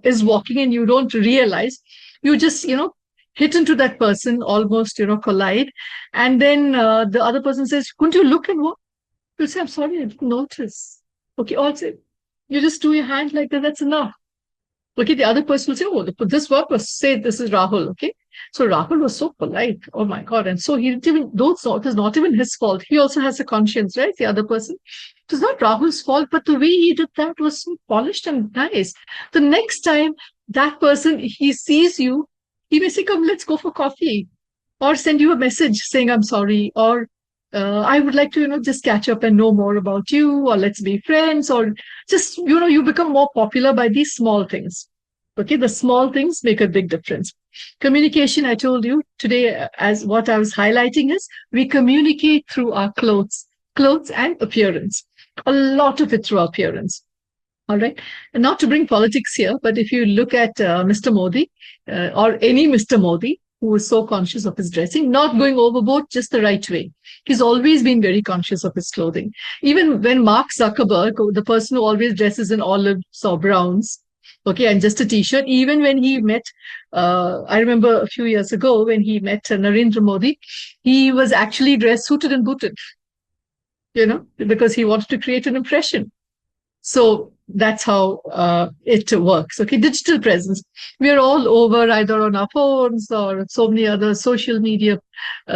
is walking and you don't realize, you just, you know, hit into that person, almost, you know, collide. And then the other person says, couldn't you look and walk? You'll say, I'm sorry, I didn't notice. Okay, also, you just do your hand like that, that's enough. Okay, the other person will say, oh, this work was, say, this is Rahul, okay? So Rahul was so polite, oh my God. And so he didn't even, it is not even his fault. He also has a conscience, right? The other person. It was not Rahul's fault, but the way he did that was so polished and nice. The next time that person, he sees you, he may say, come, let's go for coffee, or send you a message saying, I'm sorry, or I would like to, you know, just catch up and know more about you, or let's be friends, or just, you know, you become more popular by these small things. Okay, the small things make a big difference. Communication, I told you today, as what I was highlighting is, we communicate through our clothes and appearance. A lot of it through our appearance. All right. And not to bring politics here, but if you look at Mr. Modi or any Mr. Modi who is so conscious of his dressing, not going overboard, just the right way. He's always been very conscious of his clothing. Even when Mark Zuckerberg, the person who always dresses in olives or browns, okay, and just a t-shirt, even when he met, I remember a few years ago when he met Narendra Modi, he was actually dressed, suited and booted, you know, because he wanted to create an impression. So that's how it works. Okay, digital presence. We are all over either on our phones or so many other social media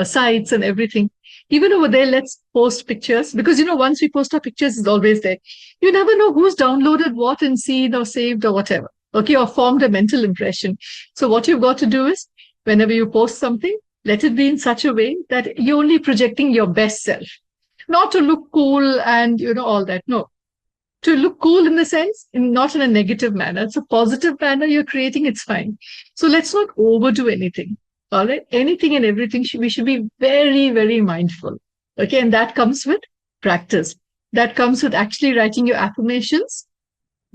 sites and everything. Even over there, let's post pictures because, you know, once we post our pictures, it's always there. You never know who's downloaded what and seen or saved or whatever. Okay, or formed a mental impression. So what you've got to do is whenever you post something, let it be in such a way that you're only projecting your best self, not to look cool and, you know, all that. No. To look cool in the sense, not in a negative manner. It's a positive manner you're creating, it's fine. So let's not overdo anything. All right. Anything and everything, we should be very, very mindful. Okay, and that comes with practice. That comes with actually writing your affirmations.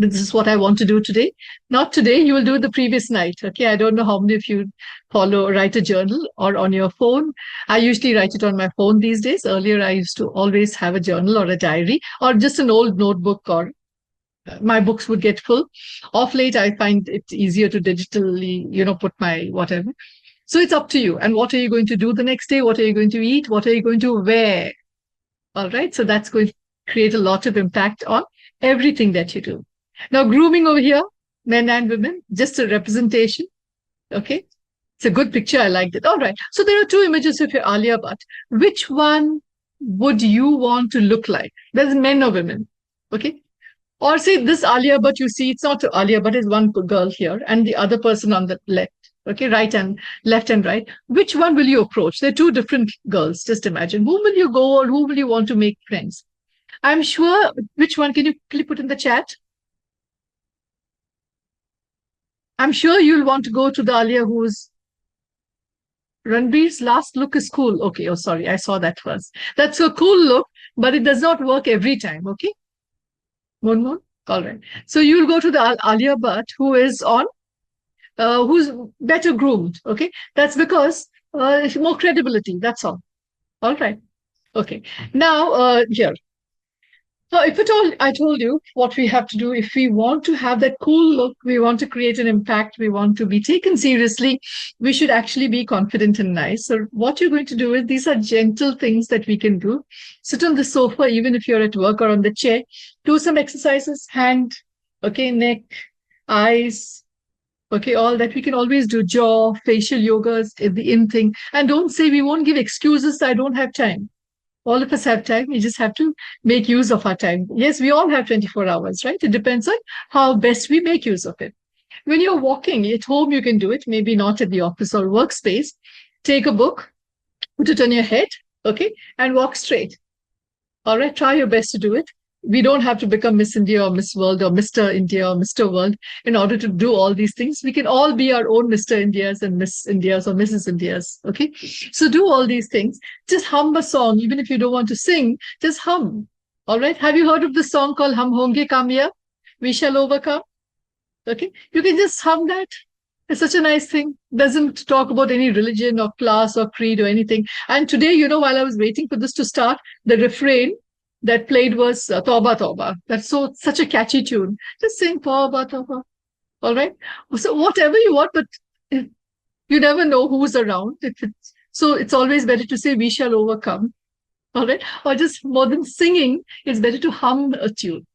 This is what I want to do today. Not today, you will do it the previous night. Okay, I don't know how many of you write a journal or on your phone. I usually write it on my phone these days. Earlier, I used to always have a journal or a diary or just an old notebook, or my books would get full. Off late, I find it easier to digitally, put my whatever. So it's up to you. And what are you going to do the next day? What are you going to eat? What are you going to wear? All right. So that's going to create a lot of impact on everything that you do. Now, grooming over here, men and women, just a representation. Okay. It's a good picture. I liked it. All right. So there are two images of your Alia Bhatt. Which one would you want to look like? There's men or women. Okay. Or say this Alia Bhatt you see, it's not Alia Bhatt, is one girl here and the other person on the left. Okay, left and right. Which one will you approach? They're two different girls. Just imagine. Whom will you go or who will you want to make friends? I'm sure, which one can you put in the chat? I'm sure you'll want to go to the Alia who's Ranbir's last look is cool. Okay, oh, sorry, I saw that first. That's a cool look, but it does not work every time. Okay. One. All right. So you'll go to the Alia Bhatt who is on, who's better groomed. Okay. That's because more credibility. That's all. All right. Okay. Now, here. So if at all, I told you what we have to do. If we want to have that cool look, we want to create an impact, we want to be taken seriously, we should actually be confident and nice. So what you're going to do is, these are gentle things that we can do. Sit on the sofa, even if you're at work, or on the chair. Do some exercises, hand, okay, neck, eyes, okay, all that. We can always do jaw, facial yogas, the in thing. And don't say, we won't give excuses, I don't have time. All of us have time. We just have to make use of our time. Yes, we all have 24 hours, right? It depends on how best we make use of it. When you're walking at home, you can do it, maybe not at the office or workspace. Take a book, put it on your head, okay, and walk straight. All right, try your best to do it. We don't have to become Miss India or Miss World or Mr. India or Mr. World in order to do all these things. We can all be our own Mr. Indias and Miss Indias or Mrs. Indias. Okay. So do all these things. Just hum a song. Even if you don't want to sing, just hum. All right. Have you heard of the song called Hum Honge Kamyab? We shall overcome. Okay. You can just hum that. It's such a nice thing. Doesn't talk about any religion or class or creed or anything. And today, while I was waiting for this to start, the refrain that played was Tauba Tauba. That's such a catchy tune. Just sing Tauba Tauba. All right. So whatever you want, but you never know who's around. So it's always better to say we shall overcome. All right. Or just more than singing, it's better to hum a tune.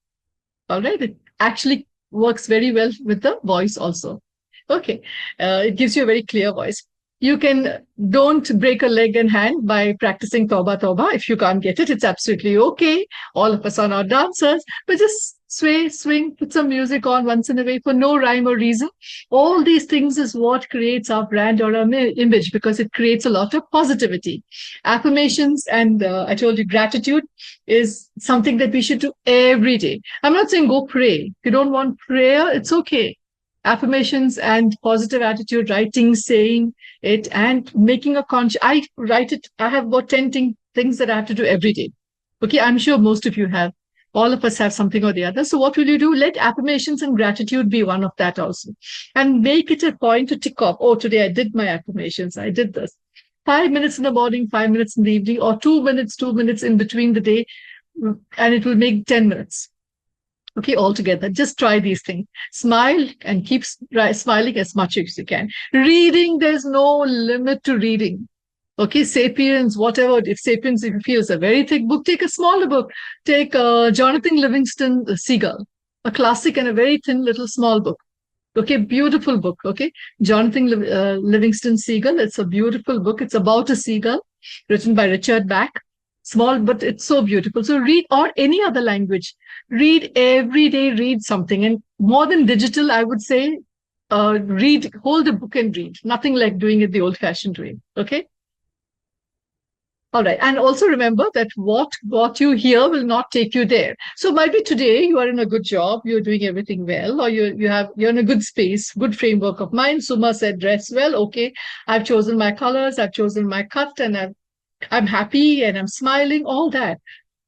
All right. It actually works very well with the voice also. Okay. It gives you a very clear voice. You don't break a leg and hand by practicing Tauba Tauba. If you can't get it, it's absolutely okay. All of us are not dancers, but just sway, swing, put some music on once in a way for no rhyme or reason. All these things is what creates our brand or our image, because it creates a lot of positivity. Affirmations and I told you gratitude is something that we should do every day. I'm not saying go pray. If you don't want prayer, it's okay. Affirmations and positive attitude, writing, saying it, and making a conscious. I write it. I have about 10 things that I have to do every day. Okay, I'm sure most of you have. All of us have something or the other. So what will you do? Let affirmations and gratitude be one of that also. And make it a point to tick off. Oh, today I did my affirmations. I did this. 5 minutes in the morning, 5 minutes in the evening, or 2 minutes in between the day. And it will make 10 minutes. Okay, altogether, just try these things. Smile and keep smiling as much as you can. Reading, there's no limit to reading. Okay, Sapiens, whatever. If Sapiens, if you feel it's a very thick book, take a smaller book. Take Jonathan Livingston Seagull, a classic and a very thin little small book. Okay, beautiful book. Okay, Jonathan Livingston Seagull. It's a beautiful book. It's about a seagull, written by Richard Bach. Small, but it's so beautiful. So read, or any other language. Read every day, read something. And more than digital, I would say, hold a book and read. Nothing like doing it the old-fashioned way. Okay? All right. And also remember that what you hear will not take you there. So might be today you are in a good job, you're doing everything well, or you're in a good space, good framework of mind. Suma said dress well. Okay. I've chosen my colors, I've chosen my cut, and I've I'm happy and I'm smiling, all that.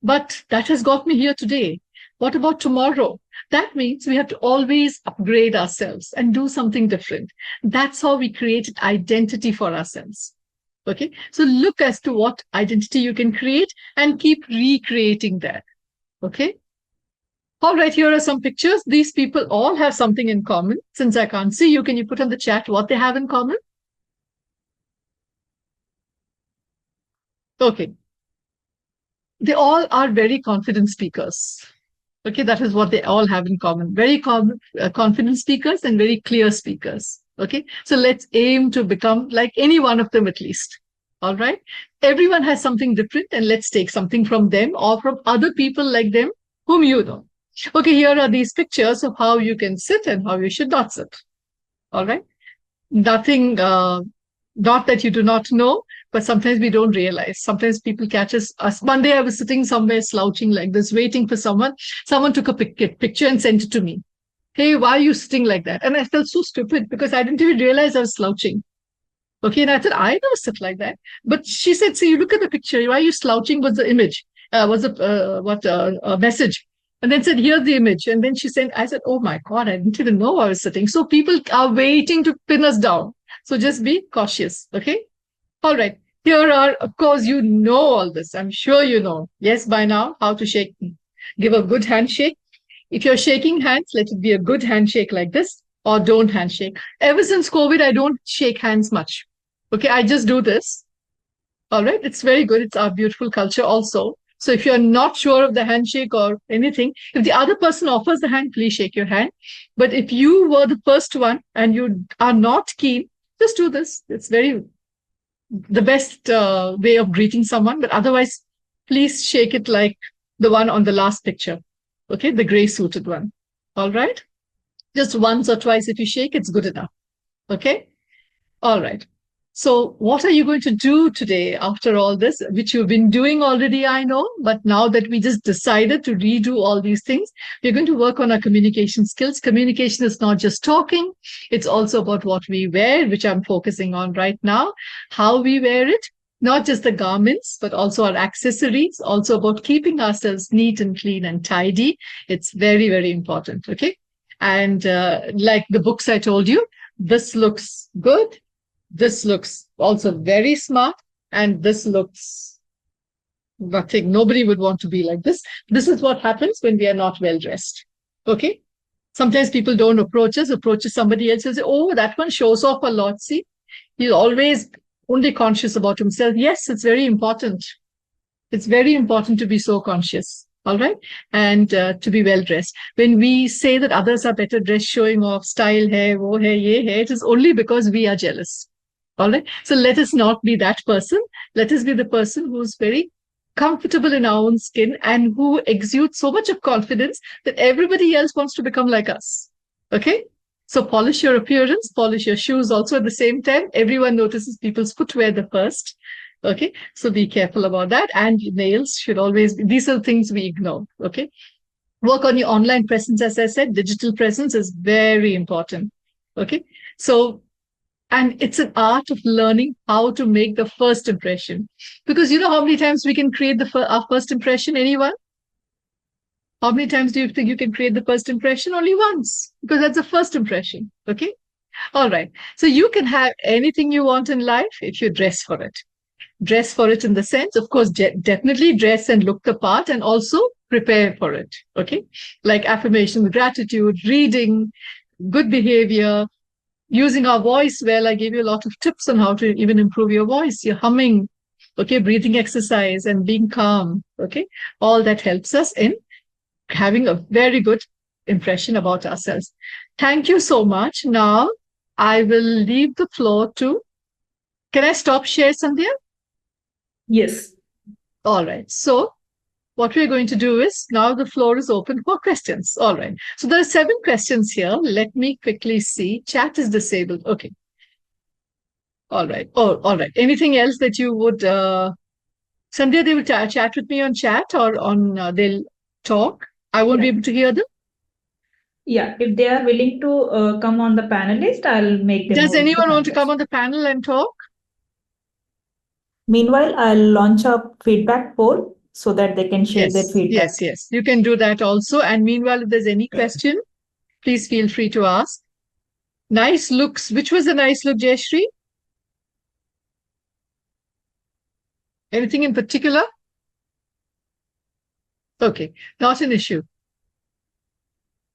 But that has got me here today. What about tomorrow? That means we have to always upgrade ourselves and do something different. That's how we create an identity for ourselves. Okay. So look as to what identity you can create and keep recreating that. Okay. All right. Here are some pictures. These people all have something in common. Since I can't see you, can you put on the chat what they have in common? Okay. They all are very confident speakers. Okay, that is what they all have in common. Very confident speakers and very clear speakers. Okay, so let's aim to become like any one of them at least. All right, everyone has something different, and let's take something from them or from other people like them whom you know. Okay, here are these pictures of how you can sit and how you should not sit. All right, nothing, not that you do not know, but sometimes we don't realize. Sometimes people catch us. One day I was sitting somewhere slouching like this, waiting for someone. Someone took a picture and sent it to me. Hey, why are you sitting like that? And I felt so stupid because I didn't even realize I was slouching. Okay, and I said, I never sit like that. But she said, see, you look at the picture. Why are you slouching? Was the image? Was a message? And then said, here's the image. And then she said, I said, oh my God, I didn't even know I was sitting. So people are waiting to pin us down. So just be cautious. Okay. All right. Here are, of course, you know all this. I'm sure you know. Yes, by now, how to shake, give a good handshake. If you're shaking hands, let it be a good handshake like this, or don't handshake. Ever since COVID, I don't shake hands much. Okay, I just do this. All right, it's very good. It's our beautiful culture also. So if you're not sure of the handshake or anything, if the other person offers the hand, please shake your hand. But if you were the first one and you are not keen, just do this. It's very the best way of greeting someone. But otherwise, please shake it like the one on the last picture. Okay, the gray suited one. All right. Just once or twice, if you shake, it's good enough. Okay. All right. So, what are you going to do today after all this, which you've been doing already, I know, but now that we just decided to redo all these things, we're going to work on our communication skills. Communication is not just talking, it's also about what we wear, which I'm focusing on right now, how we wear it, not just the garments, but also our accessories, also about keeping ourselves neat and clean and tidy. It's very, very important. Okay. And like the books I told you, this looks good, this looks also very smart, and this looks nothing. Nobody would want to be like this. This is what happens when we are not well dressed. Okay. Sometimes people don't approach somebody else and say, oh, that one shows off a lot. See, he's always only conscious about himself. Yes, it's very important. It's very important to be so conscious. All right. And to be well dressed. When we say that others are better dressed, showing off style, hair, wo hair, ye hair, it is only because we are jealous. All right. So let us not be that person. Let us be the person who's very comfortable in our own skin and who exudes so much of confidence that everybody else wants to become like us. Okay. So polish your appearance, polish your shoes also at the same time. Everyone notices people's footwear the first. Okay. So be careful about that. And nails should always be, these are things we ignore. Okay. Work on your online presence. As I said, digital presence is very important. Okay. So and it's an art of learning how to make the first impression. Because you know how many times we can create our first impression, anyone? How many times do you think you can create the first impression? Only once, because that's the first impression. Okay. All right. So you can have anything you want in life if you dress for it. Dress for it in the sense, of course, definitely dress and look the part and also prepare for it. Okay. Like affirmation, gratitude, reading, good behavior, using our voice well. I gave you a lot of tips on how to even improve your voice, your humming, okay, breathing exercise and being calm, okay. All that helps us in having a very good impression about ourselves. Thank you so much. Now I will leave the floor to, can I stop share, Sandhya? Yes. All right. So what we're going to do is now the floor is open for questions. All right. So there are 7 questions here. Let me quickly see. Chat is disabled. Okay. All right. Oh, all right. Anything else that you would, Sandhya, they will chat with me on chat or on, they'll talk. I won't be able to hear them. Yeah, if they are willing to come on the panelist, I'll make them. Does anyone want to come on the panel and talk? Meanwhile, I'll launch a feedback poll so that they can share their feedback. Yes. You can do that also. And meanwhile, if there's any question, please feel free to ask. Nice looks. Which was a nice look, Jayashree? Anything in particular? Okay, not an issue.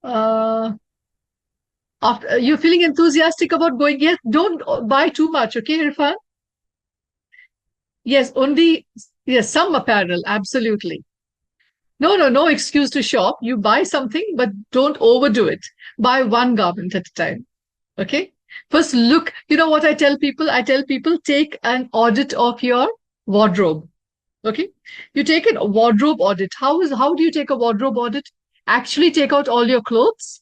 After you're feeling enthusiastic about going, yes, don't buy too much, okay, Irfan? Yes, some apparel, absolutely. No excuse to shop. You buy something, but don't overdo it. Buy one garment at a time, okay? First, look, you know what I tell people? I tell people take an audit of your wardrobe. Okay. You take a wardrobe audit. How do you take a wardrobe audit? Actually take out all your clothes.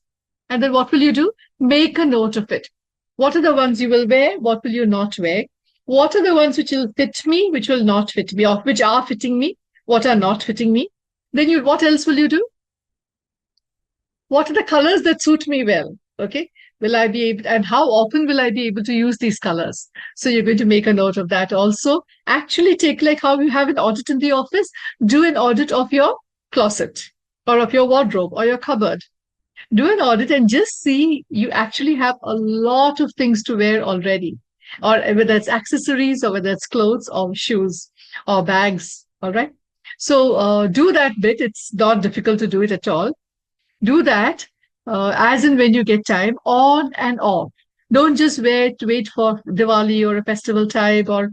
And then what will you do? Make a note of it. What are the ones you will wear? What will you not wear? What are the ones which will fit me, which will not fit me, or which are fitting me? What are not fitting me? Then what else will you do? What are the colors that suit me well? Okay. Will I be able, and how often will I be able to use these colors? So you're going to make a note of that also. Actually take, like how you have an audit in the office, do an audit of your closet or of your wardrobe or your cupboard. Do an audit and just see you actually have a lot of things to wear already, or whether it's accessories or whether it's clothes or shoes or bags. All right. So do that bit. It's not difficult to do it at all. Do that as and when you get time, on and off. Don't just wait for Diwali or a festival time, or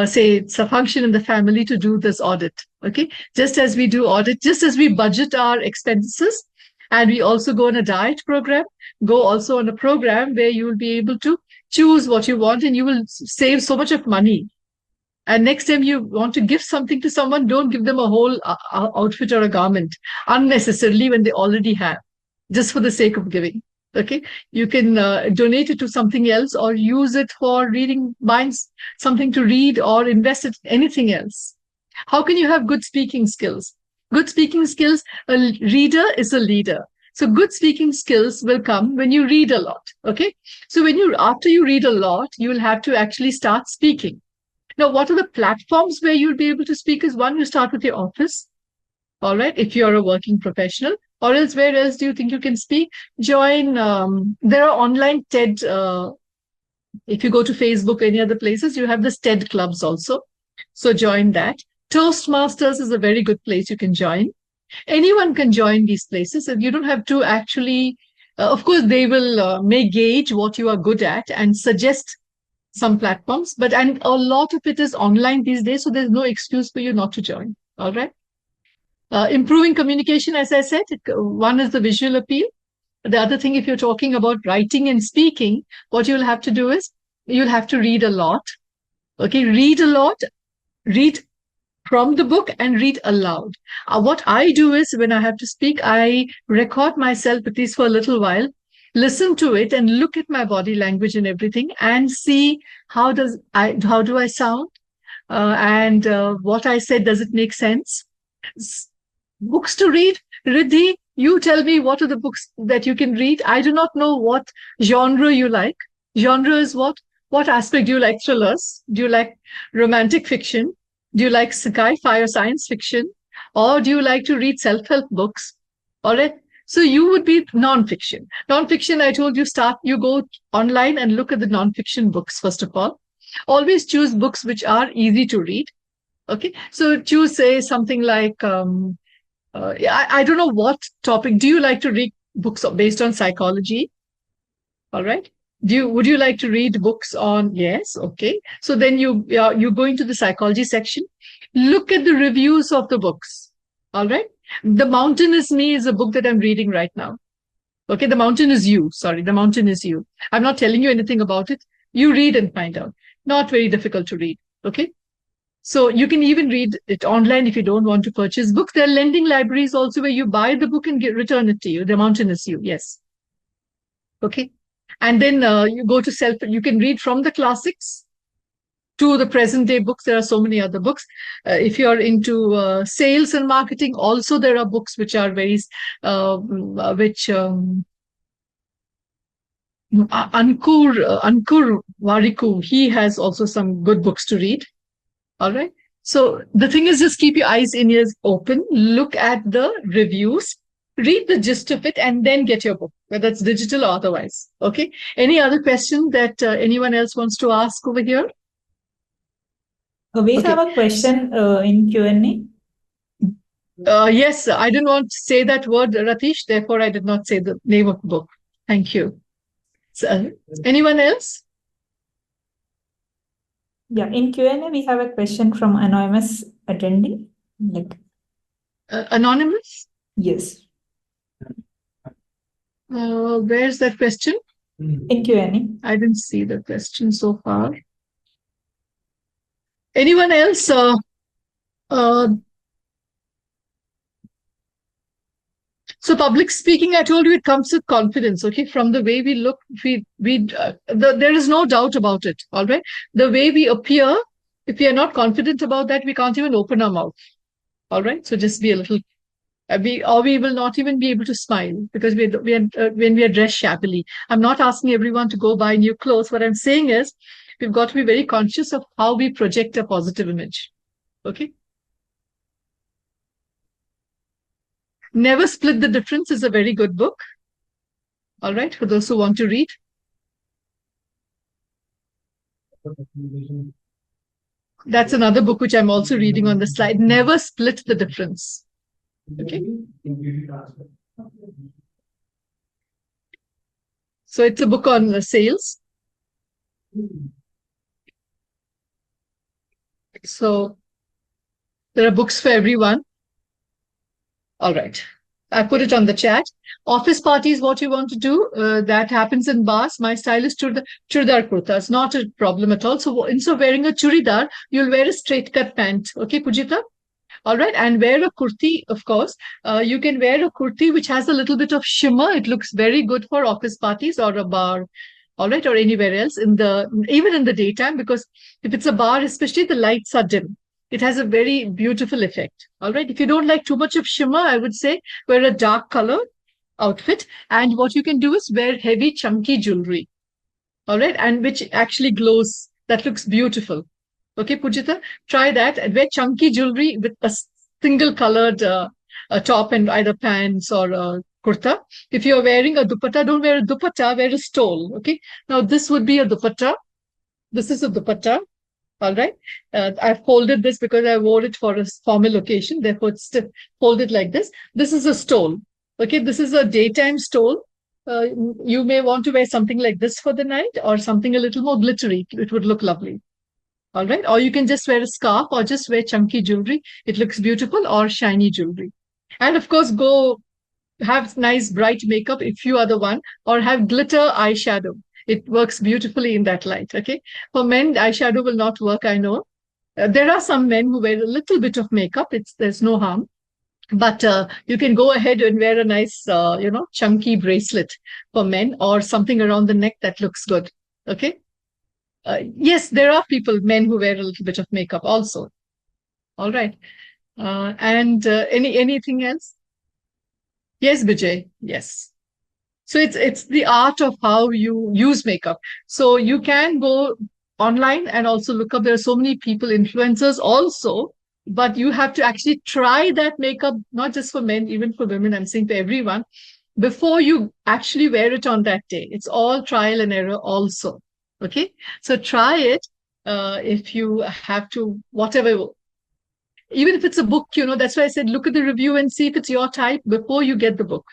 say it's a function in the family to do this audit. Okay. Just as we do audit, just as we budget our expenses, and we also go on a diet program, go also on a program where you will be able to choose what you want and you will save so much of money. And next time you want to give something to someone, don't give them a whole outfit or a garment unnecessarily when they already have, just for the sake of giving. Okay. You can donate it to something else or use it for reading, buying something to read, or invest it in anything else. How can you have good speaking skills? Good speaking skills, a reader is a leader. So good speaking skills will come when you read a lot. Okay. So after you read a lot, you will have to actually start speaking. Now, what are the platforms where you'll be able to speak? Is one, you start with your office. All right. If you're a working professional, or else where else do you think you can speak? Join, there are online TED, if you go to Facebook, any other places, you have the TED clubs also. So join that. Toastmasters is a very good place you can join. Anyone can join these places, and you don't have to actually, of course, they will may gauge what you are good at and suggest some platforms, and a lot of it is online these days, so there's no excuse for you not to join. All right. Improving communication, as I said, one is the visual appeal. The other thing, if you're talking about writing and speaking, what you'll have to do is you'll have to read a lot. Okay, read a lot, read from the book and read aloud. What I do is when I have to speak, I record myself at least for a little while, listen to it and look at my body language and everything and see how do I sound, and what I said, does it make sense? Books to read. Riddhi, you tell me, what are the books that you can read? I do not know what genre you like. Genre is what? What aspect do you like? Thrillers? Do you like romantic fiction? Do you like sci-fi or science fiction? Or do you like to read self-help books? All right. So you would be non-fiction. Non-fiction, I told you, you go online and look at the non-fiction books, first of all. Always choose books which are easy to read. Okay. So choose, say, something like, I don't know what topic. Do you like to read books based on psychology? All right. Would you like to read books on? Yes. Okay. So then you go into the psychology section. Look at the reviews of the books. All right. The Mountain is Me is a book that I'm reading right now. Okay. The Mountain is You. Sorry. The Mountain is You. I'm not telling you anything about it. You read and find out. Not very difficult to read. Okay. So you can even read it online if you don't want to purchase books. There are lending libraries also where you buy the book and return it to you. The Mountain is You. Yes. Okay. And then you go to you can read from the classics to the present day books. There are so many other books. If you're into sales and marketing, also there are books which are very, Ankur Wariku, he has also some good books to read. All right. So the thing is, just keep your eyes and ears open, look at the reviews, read the gist of it, and then get your book, whether it's digital or otherwise. Okay. Any other question that anyone else wants to ask over here? We Okay. have a question in Q&A. Yes, I didn't want to say that word, Ratish. Therefore, I did not say the name of the book. Thank you. So, anyone else? Yeah, in Q&A, we have a question from anonymous attendee. Like, Anonymous? yes, Where's that question? in Q&A. I didn't see the question so far. Anyone else? So public speaking, I told you, it comes with confidence. Okay, from the way we look, there is no doubt about it. All right, the way we appear, if we are not confident about that, we can't even open our mouth. All right, so just be a little. We will not even be able to smile because when we are dressed shabbily. I'm not asking everyone to go buy new clothes. What I'm saying is, we've got to be very conscious of how we project a positive image. Okay. Never Split the Difference is a very good book. All right, for those who want to read. That's another book which I'm also reading on the slide. Never Split the Difference. Okay. So it's a book on sales. So there are books for everyone. All right. I put it on the chat. Office party is what you want to do. That happens in bars. My style is churidar kurta. It's not a problem at all. So instead of wearing a churidar, you'll wear a straight cut pant. Okay, Pujita? All right. And wear a kurti, of course. You can wear a kurti which has a little bit of shimmer. It looks very good for office parties or a bar. All right. Or anywhere else even in the daytime, because if it's a bar, especially the lights are dim. It has a very beautiful effect. All right. If you don't like too much of shimmer, I would say wear a dark color outfit. And what you can do is wear heavy, chunky jewelry. All right. And which actually glows. That looks beautiful. Okay, Pujita, try that. And wear chunky jewelry with a single colored a top and either pants or a kurta. If you're wearing a dupatta, don't wear a dupatta, wear a stole. Okay. Now, this would be a dupatta. This is a dupatta. All right. I folded this because I wore it for a formal occasion. Therefore, it's still folded like this. This is a stole. Okay. This is a daytime stole. You may want to wear something like this for the night or something a little more glittery. It would look lovely. All right. Or you can just wear a scarf or just wear chunky jewelry. It looks beautiful, or shiny jewelry. And of course, go have nice bright makeup if you are the one, or have glitter eyeshadow. It works beautifully in that light. Okay. For men, eyeshadow will not work, I know. There are some men who wear a little bit of makeup. There's no harm. But you can go ahead and wear a nice, chunky bracelet for men, or something around the neck that looks good. Okay. Yes, there are men who wear a little bit of makeup also. All right. And anything else? Yes, Vijay. Yes. So it's the art of how you use makeup. So you can go online and also look up. There are so many people, influencers also, but you have to actually try that makeup, not just for men, even for women. I'm saying for everyone, before you actually wear it on that day. It's all trial and error also. Okay. So try it if you have to, whatever. Even if it's a book, that's why I said look at the review and see if it's your type before you get the book.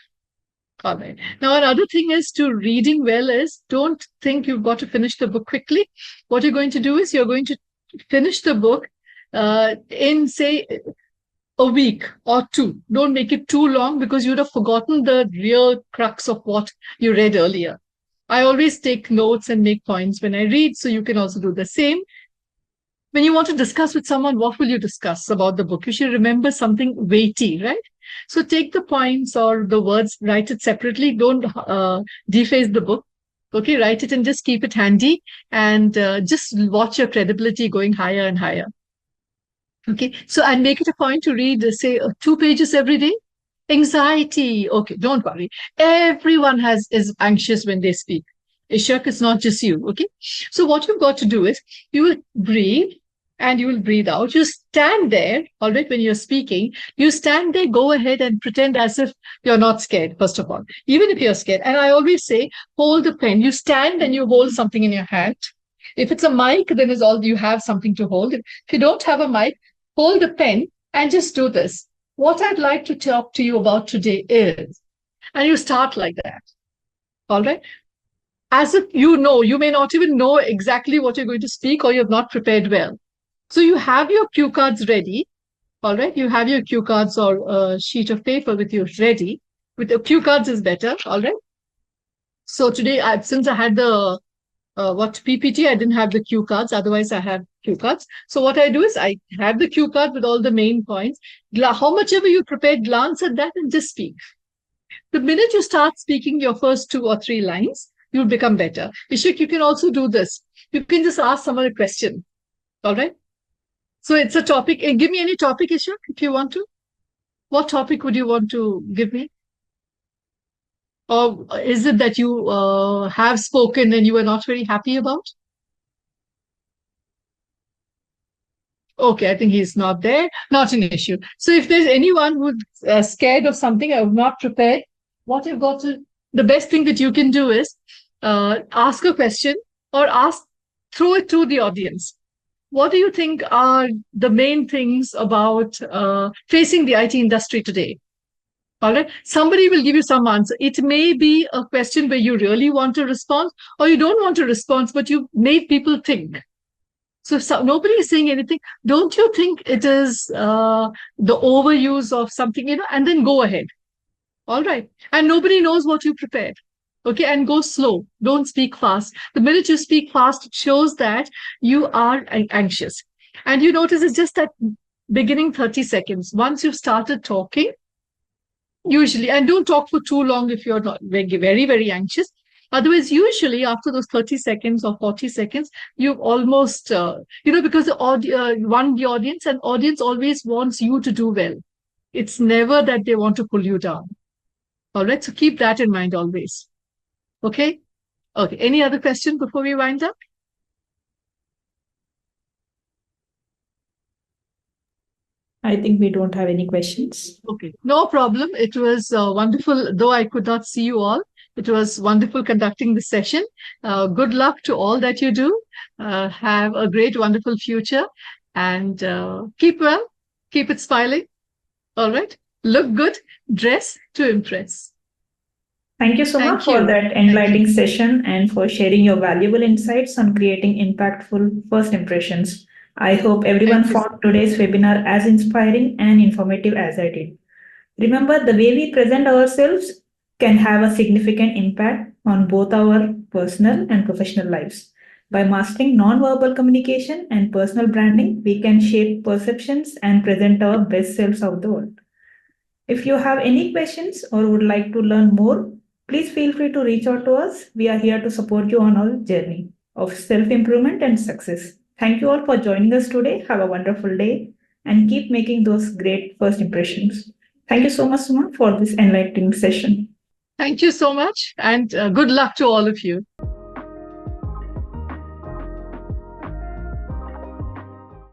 All right. Now, another thing is to reading well is don't think you've got to finish the book quickly. What you're going to do is you're going to finish the book in, say, a week or two. Don't make it too long because you'd have forgotten the real crux of what you read earlier. I always take notes and make points when I read, so you can also do the same. When you want to discuss with someone, what will you discuss about the book? You should remember something weighty, right? So take the points or the words, write it separately. Don't deface the book. Okay, write it and just keep it handy, and just watch your credibility going higher and higher. Okay, so and make it a point to read, say, 2 pages every day. Anxiety. Okay, don't worry. Everyone is anxious when they speak. Ishak, it's not just you. Okay, so what you've got to do is you will breathe and you will breathe out. You stand there, all right, when you're speaking, you stand there, go ahead and pretend as if you're not scared, first of all, even if you're scared. And I always say, hold the pen. You stand and you hold something in your hand. If it's a mic, then is all you have something to hold. If you don't have a mic, hold the pen and just do this. What I'd like to talk to you about today is, and you start like that, all right? As if you know, you may not even know exactly what you're going to speak or you've not prepared well. So you have your cue cards ready, all right? You have your cue cards or a sheet of paper with you ready. With the cue cards is better, all right? So today, since I had the PPT, I didn't have the cue cards. Otherwise, I have cue cards. So what I do is I have the cue card with all the main points. How much ever you prepared, glance at that and just speak. The minute you start speaking your first 2 or 3 lines, you'll become better. Ishik, you can also do this. You can just ask someone a question. All right. So it's a topic. Give me any topic, Ishik, if you want to. What topic would you want to give me? Or is it that you have spoken and you were not very happy about? Okay, I think he's not there. Not an issue. So if there's anyone who's scared of something, I'm not prepared, what you've got to, the best thing that you can do is ask a question or throw it to the audience. What do you think are the main things about facing the IT industry today? All right. Somebody will give you some answer. It may be a question where you really want to respond or you don't want to respond, but you made people think. So if nobody is saying anything, don't you think it is the overuse of something, and then go ahead. All right. And nobody knows what you prepared. Okay. And go slow. Don't speak fast. The minute you speak fast, it shows that you are anxious. And you notice it's just that beginning 30 seconds. Once you've started talking, usually, and don't talk for too long if you're not very, very anxious. Otherwise, usually after those 30 seconds or 40 seconds, you've almost, because the audience and audience always wants you to do well. It's never that they want to pull you down. All right. So keep that in mind always. Okay. Okay. Any other question before we wind up? I think we don't have any questions. Okay, no problem. It was wonderful, though I could not see you all. It was wonderful conducting this session. Good luck to all that you do. Have a great, wonderful future and keep well, keep it smiling. All right. Look good, dress to impress. Thank you so much for that enlightening session and for sharing your valuable insights on creating impactful first impressions. I hope everyone found today's webinar as inspiring and informative as I did. Remember, the way we present ourselves can have a significant impact on both our personal and professional lives. By mastering non-verbal communication and personal branding, we can shape perceptions and present our best selves out the world. If you have any questions or would like to learn more, please feel free to reach out to us. We are here to support you on our journey of self-improvement and success. Thank you all for joining us today. Have a wonderful day and keep making those great first impressions. Thank you so much, Suma, for this enlightening session. Thank you so much and good luck to all of you.